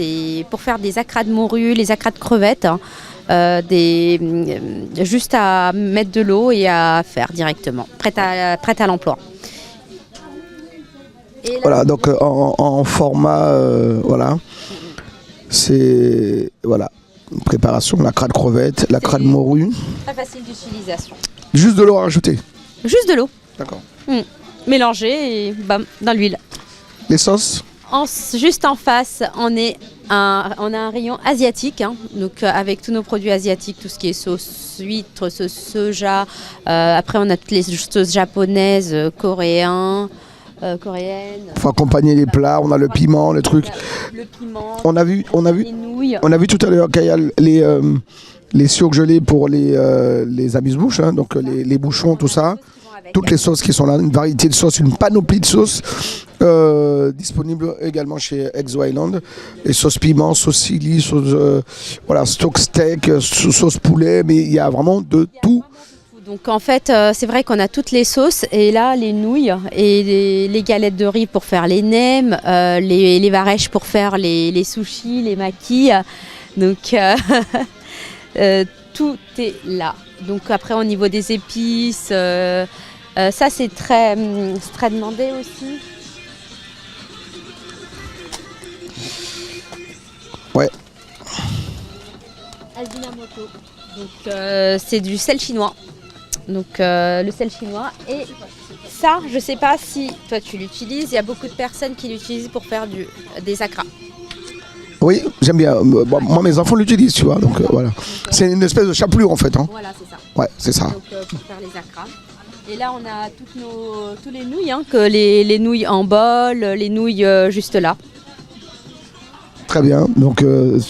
pour faire des acras de morue, les acras de crevettes. Juste à mettre de l'eau et à faire directement, prête à l'emploi. Voilà, donc en format, voilà, c'est voilà, une préparation, la crade crevette, la crade morue. Très facile d'utilisation. Juste de l'eau à rajouter. Juste de l'eau. D'accord. Mélanger et bam, dans l'huile. Les sauces. Juste en face, on a un rayon asiatique, donc avec tous nos produits asiatiques, tout ce qui est sauce huître, sauce soja. Après, on a toutes les sauces japonaises, coréennes. Faut accompagner les plats. On a le piment, les trucs. Le piment. On a vu les nouilles. On a vu tout à l'heure qu'il y a les surgelés pour les amuse-bouches, donc les bouchons, tout ça. Toutes les sauces qui sont là, une variété de sauces, une panoplie de sauces disponibles également chez Exo Island. Les sauces piment, sauce chili, sauce stock steak, sauce poulet, mais il y a vraiment de tout. Donc en fait, c'est vrai qu'on a toutes les sauces et là, les nouilles et les galettes de riz pour faire les nems, les varèches pour faire les sushis, les makis. Donc tout est là. Donc après, au niveau des épices, ça c'est très demandé aussi. Ajinomoto. Donc c'est du sel chinois. Donc le sel chinois. Et ça, je sais pas si toi tu l'utilises. Il y a beaucoup de personnes qui l'utilisent pour faire des acras. Oui, j'aime bien. Bon, moi, mes enfants l'utilisent, tu vois. Donc voilà. C'est une espèce de chapelure en fait. Hein. Voilà, c'est ça. Ouais, c'est ça. Donc pour faire les acras. Et là, on a tous les nouilles, hein, que les nouilles en bol, les nouilles juste là. Très bien. Donc Les nouilles.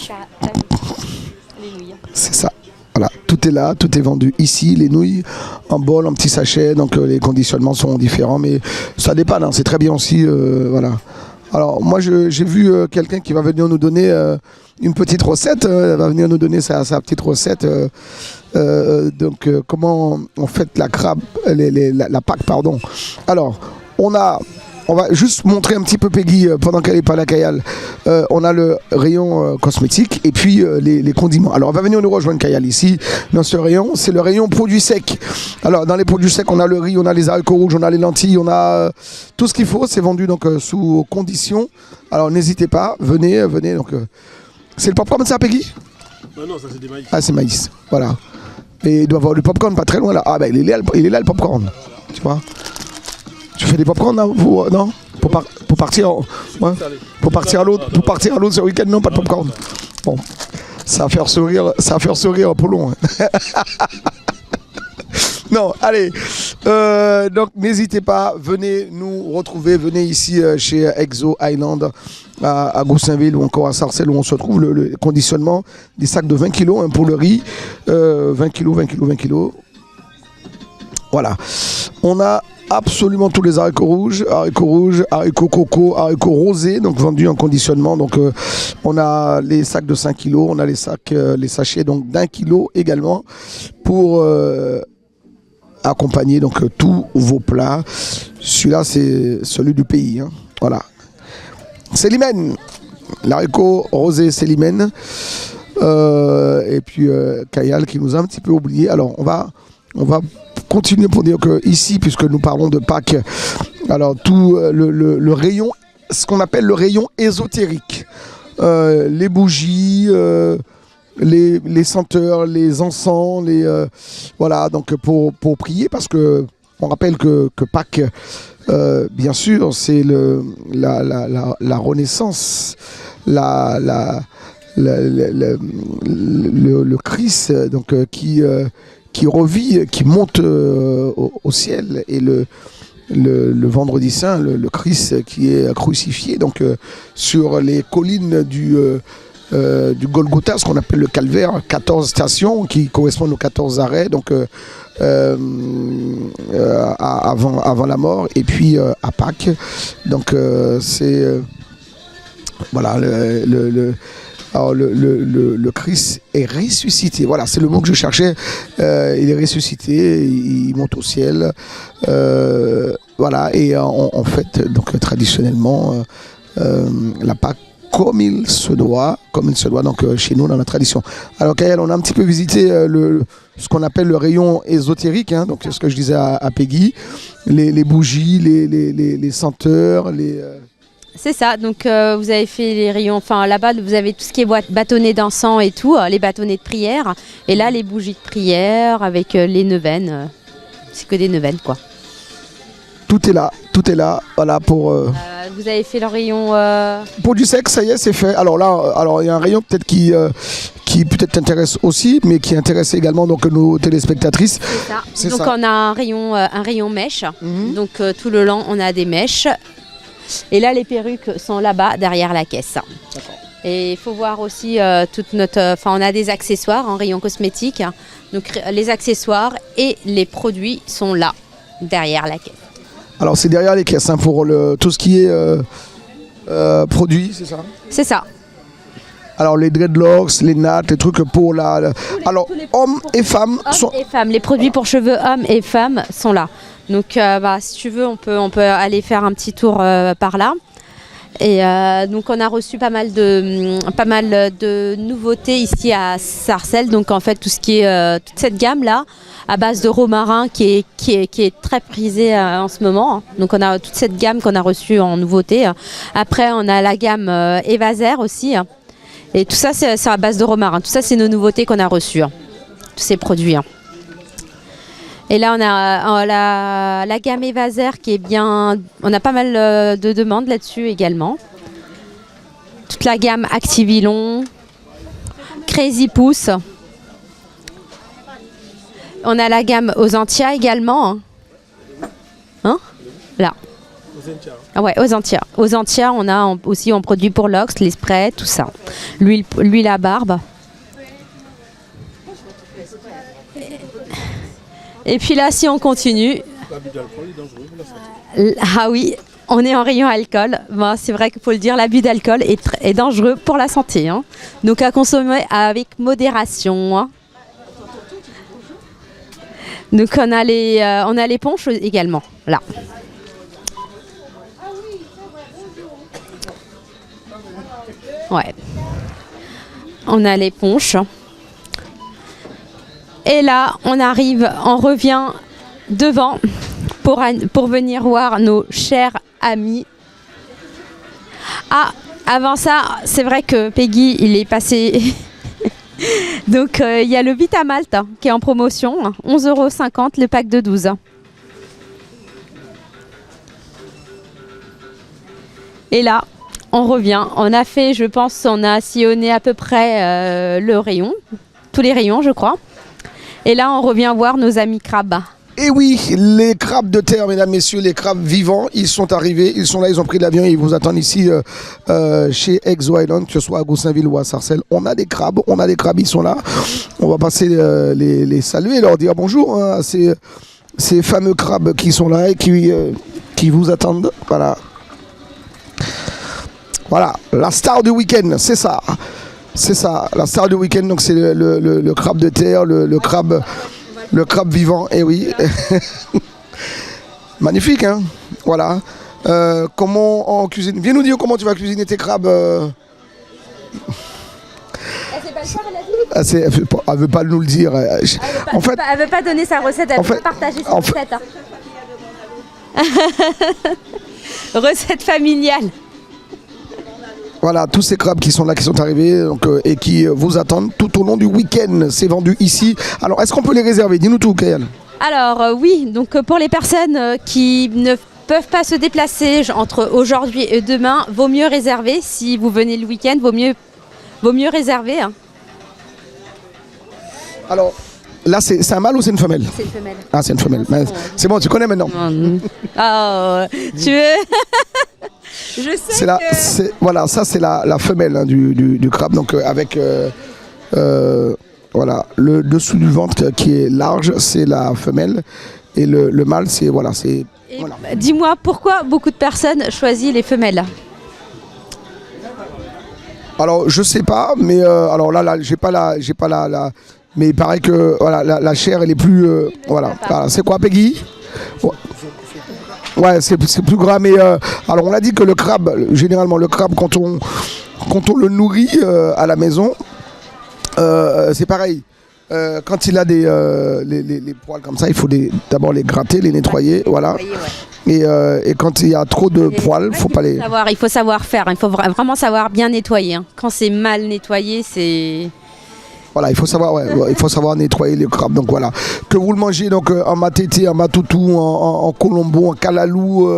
c'est ça. Voilà, tout est là, tout est vendu ici, les nouilles en bol, en petits sachets, donc les conditionnements sont différents, mais ça dépanne, hein, c'est très bien aussi, voilà. Alors moi j'ai vu quelqu'un qui va venir nous donner une petite recette, elle va venir nous donner sa petite recette, donc comment on fait la crabe, la Pâque, pardon. Alors on va juste montrer un petit peu Peggy pendant qu'elle n'est pas là, Kayal. On a le rayon cosmétique et puis les condiments. Alors on va venir nous rejoindre, Kayal, ici dans ce rayon. C'est le rayon produits secs. Alors dans les produits secs, on a le riz, on a les haricots rouges, on a les lentilles, on a tout ce qu'il faut. C'est vendu donc sous conditions. Alors n'hésitez pas, venez. Donc c'est le popcorn, ça, Peggy? Non, ça c'est des maïs. Ah, c'est maïs, voilà. Et il doit avoir le popcorn pas très loin là. Ah ben il est là le popcorn, tu vois. Tu fais des popcorn là non pour partir ouais. Pour partir à l'autre ce week-end, non, pas de popcorn. Bon, ça va faire sourire Apollon. Non, allez. Donc n'hésitez pas, venez nous retrouver, venez ici chez Exo Island à Goussainville ou encore à Sarcelles où on se trouve, le conditionnement des sacs de 20 kg hein, pour le riz, 20 kg. Voilà. On a absolument tous les haricots rouges, haricots coco, haricots rosés, donc vendus en conditionnement. Donc on a les sacs de 5 kg, on a les sachets donc d'1 kg également pour accompagner donc tous vos plats. Celui-là c'est celui du pays. Hein. Voilà. Célimène, l'haricot rosé Célimène. Et puis Kayal qui nous a un petit peu oublié. Alors on va continuer pour dire que ici, puisque nous parlons de Pâques, alors tout le rayon, ce qu'on appelle le rayon ésotérique, les bougies, les senteurs, les encens, voilà, donc pour prier, parce que on rappelle que Pâques, bien sûr, c'est la renaissance, le Christ, donc qui revit, qui monte au ciel, et le vendredi saint, le Christ qui est crucifié donc sur les collines du Golgotha, ce qu'on appelle le calvaire, 14 stations qui correspondent aux 14 arrêts, donc avant la mort, et puis à Pâques, donc c'est voilà alors le Christ est ressuscité, voilà, c'est le mot que je cherchais, il est ressuscité, il monte au ciel, voilà, et en fait, donc traditionnellement, la Pâque comme il se doit, donc chez nous dans la tradition. Alors Kayal, on a un petit peu visité ce qu'on appelle le rayon ésotérique, hein, donc c'est ce que je disais à Peggy, les bougies, les senteurs, C'est ça, donc vous avez fait les rayons, enfin là-bas vous avez tout ce qui est bâtonnet d'encens et tout, les bâtonnets de prière, et là les bougies de prière avec les neuvaines, c'est que des neuvaines quoi. Tout est là, voilà pour... Vous avez fait le rayon... Pour du sexe, ça y est, c'est fait. Alors là, il y a un rayon peut-être qui peut-être t'intéresse aussi, mais qui intéresse également donc nos téléspectatrices. C'est ça. Donc on a un rayon mèche, donc tout le long on a des mèches. Et là, les perruques sont là-bas, derrière la caisse. D'accord. Et il faut voir aussi toute notre... Enfin, on a des accessoires en rayon cosmétique. Donc, les accessoires et les produits sont là, derrière la caisse. Alors, c'est derrière les caisses, hein, pour tout ce qui est produit, c'est ça? C'est ça. Alors, les dreadlocks, les nattes, les trucs pour la... Alors, hommes et femmes sont... Hommes et femmes. Les produits pour cheveux hommes et femmes sont là. Donc, si tu veux, on peut aller faire un petit tour par là. Et donc, on a reçu pas mal de nouveautés ici à Sarcelles. Donc, en fait, tout ce qui est toute cette gamme là, à base de romarin, qui est très prisée en ce moment. Donc, on a toute cette gamme qu'on a reçue en nouveauté. Après, on a la gamme Evaser aussi. Et tout ça, c'est à base de romarin. Tout ça, c'est nos nouveautés qu'on a reçues. Tous ces produits. Et là, on a la gamme Evaser qui est bien... On a pas mal de demandes là-dessus également. Toute la gamme Activilon, Crazy Pouce. On a la gamme Ozentia également. Hein? Là. Ah ouais, Ozentia. Ozentia, on a aussi en produit pour l'ox, les sprays, tout ça. L'huile à barbe. Et puis là, si on continue... Ah oui, on est en rayon alcool. Bon, c'est vrai qu'il faut le dire, l'abus d'alcool est dangereux pour la santé. Hein. Donc à consommer avec modération. Hein. Donc on a les ponches également, là. Ouais. On a les ponches. Et là, on revient devant pour venir voir nos chers amis. Ah, avant ça, c'est vrai que Peggy, il est passé... Donc, il y a le Vitamalt qui est en promotion, 11,50 € le pack de 12. Et là, on revient. On a fait, je pense, on a sillonné à peu près le rayon, tous les rayons, je crois. Et là, on revient voir nos amis crabes. Et oui, les crabes de terre, mesdames, messieurs, les crabes vivants, ils sont arrivés, ils sont là, ils ont pris l'avion, ils vous attendent ici chez Exo Island, que ce soit à Goussainville ou à Sarcelles. On a des crabes, ils sont là. On va passer les saluer et leur dire bonjour hein, à ces fameux crabes qui sont là et qui vous attendent. Voilà. Voilà, la star du week-end, c'est ça. C'est ça, la star du week-end, donc c'est le crabe de terre, le crabe vivant, et oui. Magnifique, hein. Voilà. Comment on cuisine? Viens nous dire comment tu vas cuisiner tes crabes. Elle veut pas nous le dire. Elle veut pas donner sa recette, elle veut pas partager sa recette. Hein. Recette familiale. Voilà, tous ces crabes qui sont là, qui sont arrivés donc, et qui vous attendent tout au long du week-end. C'est vendu ici. Alors, est-ce qu'on peut les réserver? Dis-nous tout, Kayal. Alors, oui, donc pour les personnes qui ne peuvent pas se déplacer entre aujourd'hui et demain, vaut mieux réserver. Si vous venez le week-end, vaut mieux réserver. Hein. Alors, là, c'est un mâle ou c'est une femelle? C'est une femelle. Ah, c'est une femelle. C'est bon, tu connais maintenant. Oh, tu veux... Je sais voilà, ça c'est la femelle hein, du crabe, donc avec voilà, le dessous du ventre qui est large, c'est la femelle, et le mâle, c'est voilà, c'est. Voilà. Dis-moi, pourquoi beaucoup de personnes choisissent les femelles? Alors je sais pas, mais alors là j'ai pas la, mais il paraît que voilà, la chair elle est plus voilà. C'est quoi, Peggy? Ouais, c'est plus gras, mais alors on a dit que le crabe, généralement le crabe quand on le nourrit à la maison, c'est pareil. Quand il a les poils comme ça, il faut d'abord les gratter, les nettoyer, voilà. Et quand il y a trop de poils, faut pas les. Il faut savoir faire, il faut vraiment savoir bien nettoyer. Hein. Quand c'est mal nettoyé, c'est. Voilà, il faut savoir nettoyer les crabes. Donc voilà, que vous le mangez donc en matete, en matoutou, en colombo, en calalou,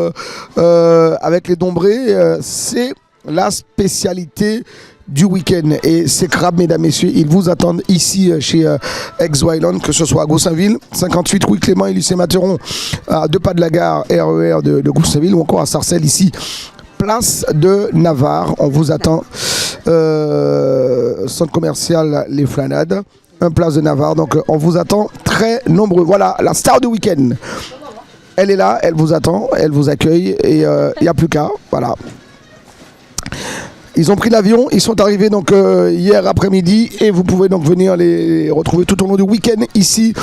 avec les dombrés, c'est la spécialité du week-end. Et ces crabes, mesdames, messieurs, ils vous attendent ici chez Exo Island, que ce soit à Goussainville, 58 rue Clément et Lucien Materon, à 2 pas de la gare RER de Goussainville, ou encore à Sarcelles ici. Place de Navarre, on vous attend. Centre commercial Les Flanades, place de Navarre, donc on vous attend très nombreux. Voilà, la star du week-end. Elle est là, elle vous attend, elle vous accueille et il n'y a plus qu'à. Voilà. Ils ont pris l'avion, ils sont arrivés donc hier après-midi et vous pouvez donc venir les retrouver tout au long du week-end ici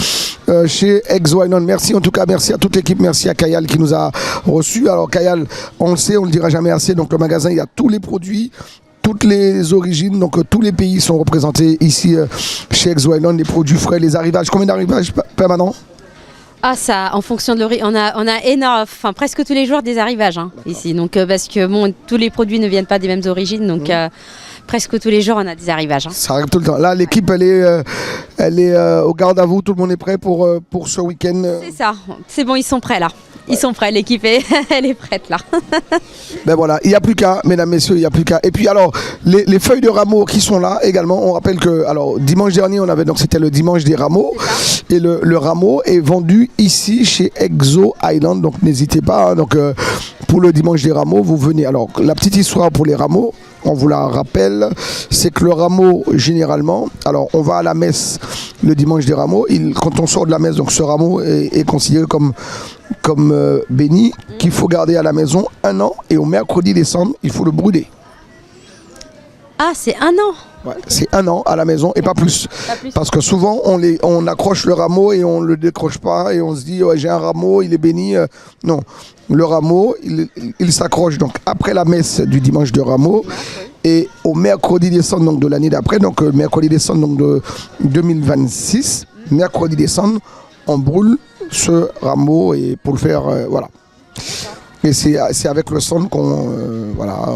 chez Exo Island. Merci en tout cas, merci à toute l'équipe, merci à Kayal qui nous a reçus. Alors Kayal, on le sait, on ne le dira jamais assez, donc le magasin, il y a tous les produits, toutes les origines, donc tous les pays sont représentés ici chez Exo Island, les produits frais, les arrivages. Combien d'arrivages permanents? Ah ça, en fonction de on a énorme, enfin presque tous les jours des arrivages hein, ici. Donc parce que bon, tous les produits ne viennent pas des mêmes origines, donc presque tous les jours, on a des arrivages. Hein. Ça arrive tout le temps. Là, l'équipe, elle est au garde à vous. Tout le monde est prêt pour ce week-end. C'est ça. C'est bon, ils sont prêts là. Ils sont prêts. L'équipe, elle est prête là. Ben voilà, il n'y a plus qu'à, mesdames, messieurs, il n'y a plus qu'à. Et puis alors, les feuilles de rameaux qui sont là également, on rappelle que, alors, dimanche dernier, c'était le dimanche des rameaux. Et le rameau est vendu ici chez Exo Island. Donc n'hésitez pas. Hein, donc pour le dimanche des rameaux, vous venez. Alors, la petite histoire pour les rameaux, on vous la rappelle, c'est que le rameau, généralement, alors on va à la messe le dimanche des rameaux, quand on sort de la messe, donc ce rameau est considéré comme béni, qu'il faut garder à la maison 1 an, et au mercredi décembre, il faut le brûler. Ah, c'est 1 an. Ouais, c'est 1 an à la maison et pas plus. Parce que souvent on accroche le rameau et on le décroche pas et on se dit ouais, j'ai un rameau, il est béni. Non, le rameau il s'accroche donc après la messe du dimanche de rameau et au mercredi décembre donc de l'année d'après, donc mercredi décembre donc de 2026, mercredi décembre, on brûle ce rameau et pour le faire voilà. Et c'est avec le cendre qu'on voilà,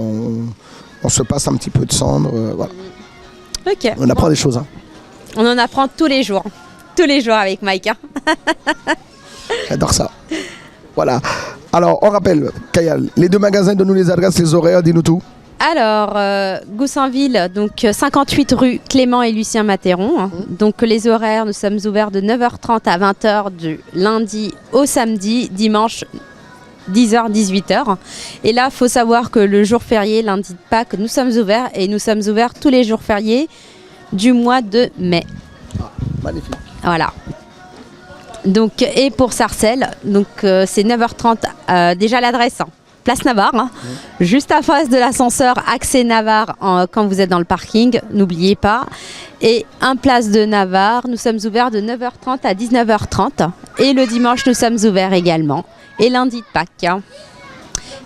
on se passe un petit peu de cendre voilà. Ok. On apprend des choses. Hein. On en apprend tous les jours. Tous les jours avec Mike. Hein. J'adore ça. Voilà. Alors, on rappelle, Kayal, les 2 magasins, donne-nous les adresses, les horaires, dis-nous tout. Alors, Goussainville, donc 58 rue Clément et Lucien Matéron. Donc les horaires, nous sommes ouverts de 9h30 à 20h du lundi au samedi, dimanche 10h, 18h. Et là, il faut savoir que le jour férié, lundi de Pâques, nous sommes ouverts et nous sommes ouverts tous les jours fériés du mois de mai. Ah, magnifique. Voilà. Donc, et pour Sarcelles, donc c'est 9h30, déjà l'adresse, hein, place Navarre, hein, juste à face de l'ascenseur accès Navarre quand vous êtes dans le parking, n'oubliez pas. Et un place de Navarre, nous sommes ouverts de 9h30 à 19h30. Et le dimanche, nous sommes ouverts également. Et lundi de Pâques.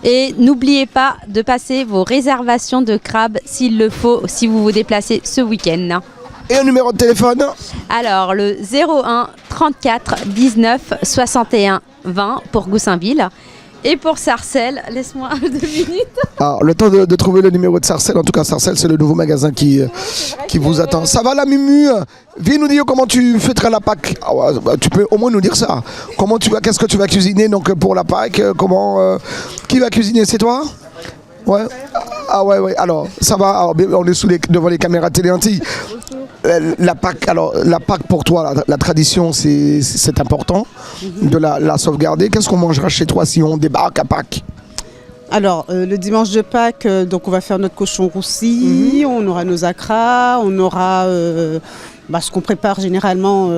Et n'oubliez pas de passer vos réservations de crabes s'il le faut, si vous vous déplacez ce week-end. Et un numéro de téléphone? Alors le 01 34 19 61 20 pour Goussainville. Et pour Sarcelles, laisse-moi 2 minutes. Alors, le temps de trouver le numéro de Sarcelles. En tout cas, Sarcelles, c'est le nouveau magasin qui vous attend. Ça va la Mumu? Viens nous dire comment tu fêteras la Pâques. Ah ouais, tu peux au moins nous dire ça. Qu'est-ce que tu vas cuisiner donc, pour la Pâques? Qui va cuisiner? C'est toi? Ouais. Ah ouais. Alors, ça va. Alors, on est devant les caméras télé antilles. La Pâques pour toi, la tradition, c'est important de la sauvegarder. Qu'est-ce qu'on mangera chez toi si on débarque à Pâques? Alors, le dimanche de Pâques, donc on va faire notre cochon roussi, on aura nos acras, on aura ce qu'on prépare généralement.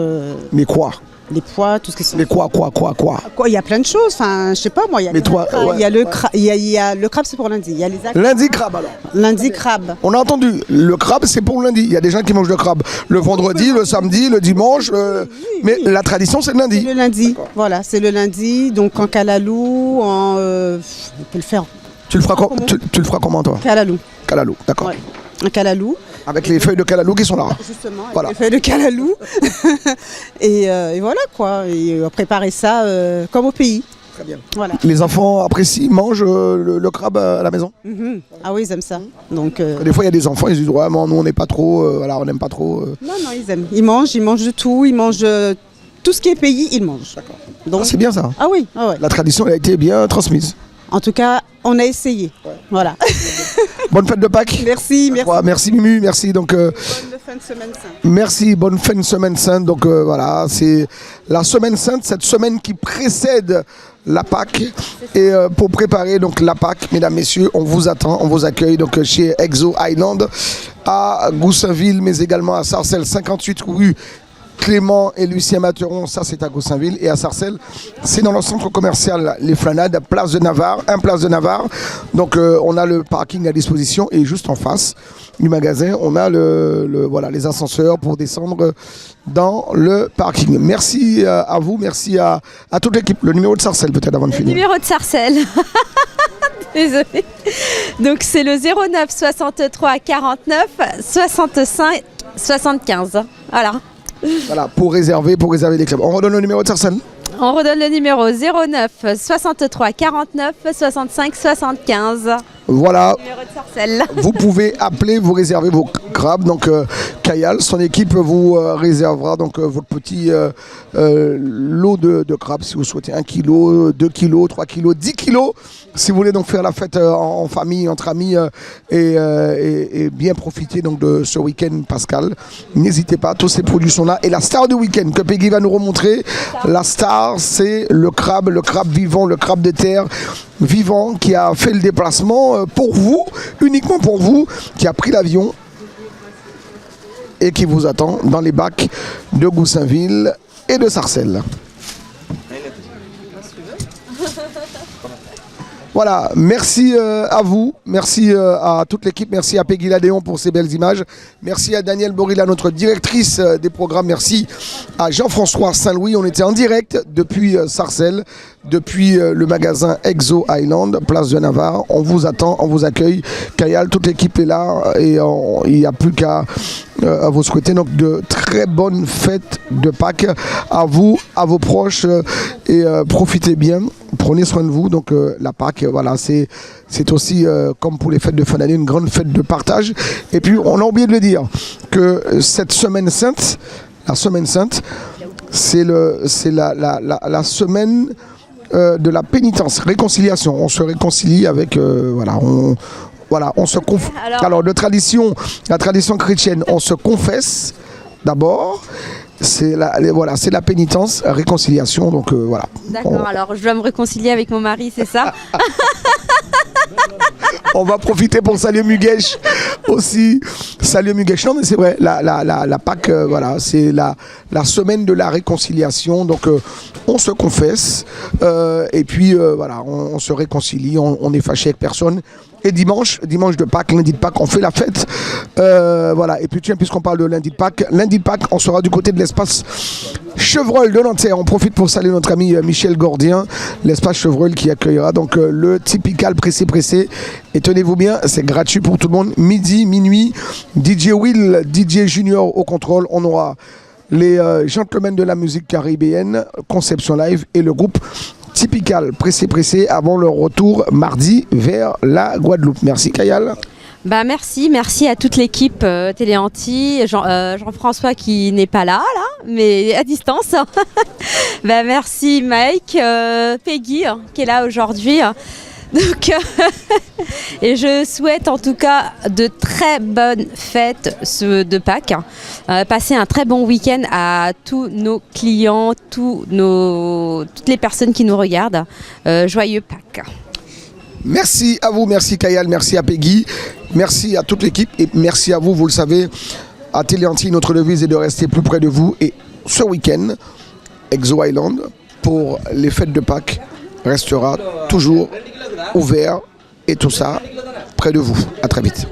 Mais quoi? Les pois, tout ce qui sont. Mais quoi? Il y a plein de choses. Enfin, je sais pas moi. Il y a le crabe. Il y a le crabe, c'est pour lundi. Il y a les acras. Lundi crabe alors. Lundi crabe. On a entendu. Le crabe, c'est pour lundi. Il y a des gens qui mangent le crabe le vendredi, le samedi, le dimanche. Mais la tradition, c'est le lundi. C'est le lundi. Voilà, c'est le lundi. Donc en calalou, on peut le faire. Tu le feras comment toi? Calalou. Calalou, d'accord. Ouais. Un calalou. Avec les feuilles de calalou qui sont là. Justement, avec voilà. les feuilles de calalou. et voilà quoi. Et préparer ça comme au pays. Très bien. Voilà. Les enfants apprécient, mangent le crabe à la maison. Ah oui, ils aiment ça. Donc, des fois, il y a des enfants, ils disent ouais, nous on n'est pas trop, on n'aime pas trop. Non, ils aiment. Ils mangent de tout. Ils mangent tout ce qui est pays, ils mangent. D'accord. Donc, c'est bien ça. Ah oui. Ah ouais. La tradition elle a été bien transmise. En tout cas, on a essayé. Ouais. Voilà. Bonne fête de Pâques. Merci. Merci Mumu, merci. Donc, bonne fin de semaine sainte. Merci, bonne fin de semaine sainte. Donc voilà, c'est la semaine sainte, cette semaine qui précède la Pâques. Et pour préparer donc la Pâques, mesdames, messieurs, on vous attend, on vous accueille donc chez Exo Island à Goussainville, mais également à Sarcelles, 58 rue Clément et Lucien Matheron, ça c'est à Goussainville. Et à Sarcelles, c'est dans le centre commercial Les Flanades, place de Navarre, place de Navarre. Donc on a le parking à disposition et juste en face du magasin, on a les ascenseurs pour descendre dans le parking. Merci à vous, merci à toute l'équipe. Le numéro de Sarcelles peut-être avant de finir. Le numéro de Sarcelles. Désolée. Donc c'est le 09 63 49 65 75. Voilà. Voilà, pour réserver les clubs. On redonne le numéro de Sarcelles. On redonne le numéro 09 63 49 65 75. Voilà, Numéro de Sarcelles. vous pouvez appeler, vous réservez vos crabes. Donc Kayal, son équipe vous réservera donc votre petit lot de crabes si vous souhaitez 1 kg, 2 kg, 3 kg, 10 kg. Si vous voulez donc faire la fête en famille, entre amis et bien profiter donc de ce week-end pascal, n'hésitez pas, tous ces produits sont là. Et la star du week-end que Peggy va nous remontrer, la star c'est le crabe vivant, le crabe de terre vivant qui a fait le déplacement pour vous, uniquement pour vous, qui a pris l'avion et qui vous attend dans les bacs de Goussainville et de Sarcelles. Voilà, merci à vous, merci à toute l'équipe, merci à Peggy Ladéon pour ces belles images, merci à Danielle Borilla, notre directrice des programmes, merci à Jean-François Saint-Louis, on était en direct depuis Sarcelles, depuis le magasin Exo Island, place de Navarre, on vous attend, on vous accueille, Kayal, toute l'équipe est là et il n'y a plus qu'à vous souhaiter donc de très bonnes fêtes de Pâques à vous, à vos proches et profitez bien. Prenez soin de vous, donc la Pâques, voilà, c'est aussi, comme pour les fêtes de fin d'année, une grande fête de partage. Et puis, on a oublié de le dire, que cette semaine sainte, la semaine sainte, c'est la semaine de la pénitence, réconciliation. On se réconcilie avec, on se confesse. Alors, la tradition chrétienne, on se confesse d'abord. C'est la pénitence, réconciliation, donc voilà. D'accord, alors je dois me réconcilier avec mon mari, c'est ça? On va profiter pour saluer Mugesh aussi. Saluer Mugesh, non mais c'est vrai, la Pâques, voilà, c'est la semaine de la réconciliation, donc on se confesse, et puis voilà, on se réconcilie, on est fâché avec personne. Et dimanche de Pâques, lundi de Pâques, on fait la fête. Voilà. Et puis tiens, puisqu'on parle de lundi de Pâques, on sera du côté de l'espace Chevreul de Nanterre. On profite pour saluer notre ami Michel Gordien, l'espace Chevreul qui accueillera donc le typical pressé. Et tenez-vous bien, c'est gratuit pour tout le monde. Midi, minuit, DJ Will, DJ Junior au contrôle. On aura les gentlemen de la musique caribéenne, Conception Live et le groupe Typical, pressé avant leur retour mardi vers la Guadeloupe. Merci Kayal. Bah merci à toute l'équipe Téléanti, Jean-François qui n'est pas là, mais à distance. Bah merci Mike, Peggy qui est là aujourd'hui. Donc, et je souhaite en tout cas de très bonnes fêtes de Pâques. Passer un très bon week-end à tous nos clients, toutes les personnes qui nous regardent. Joyeux Pâques. Merci à vous, merci Kayal, merci à Peggy, merci à toute l'équipe et merci à vous, vous le savez, à Téléanti, notre devise est de rester plus près de vous. Et ce week-end, Exo Island, pour les fêtes de Pâques, restera toujours ouvert et tout ça près de vous. À très vite.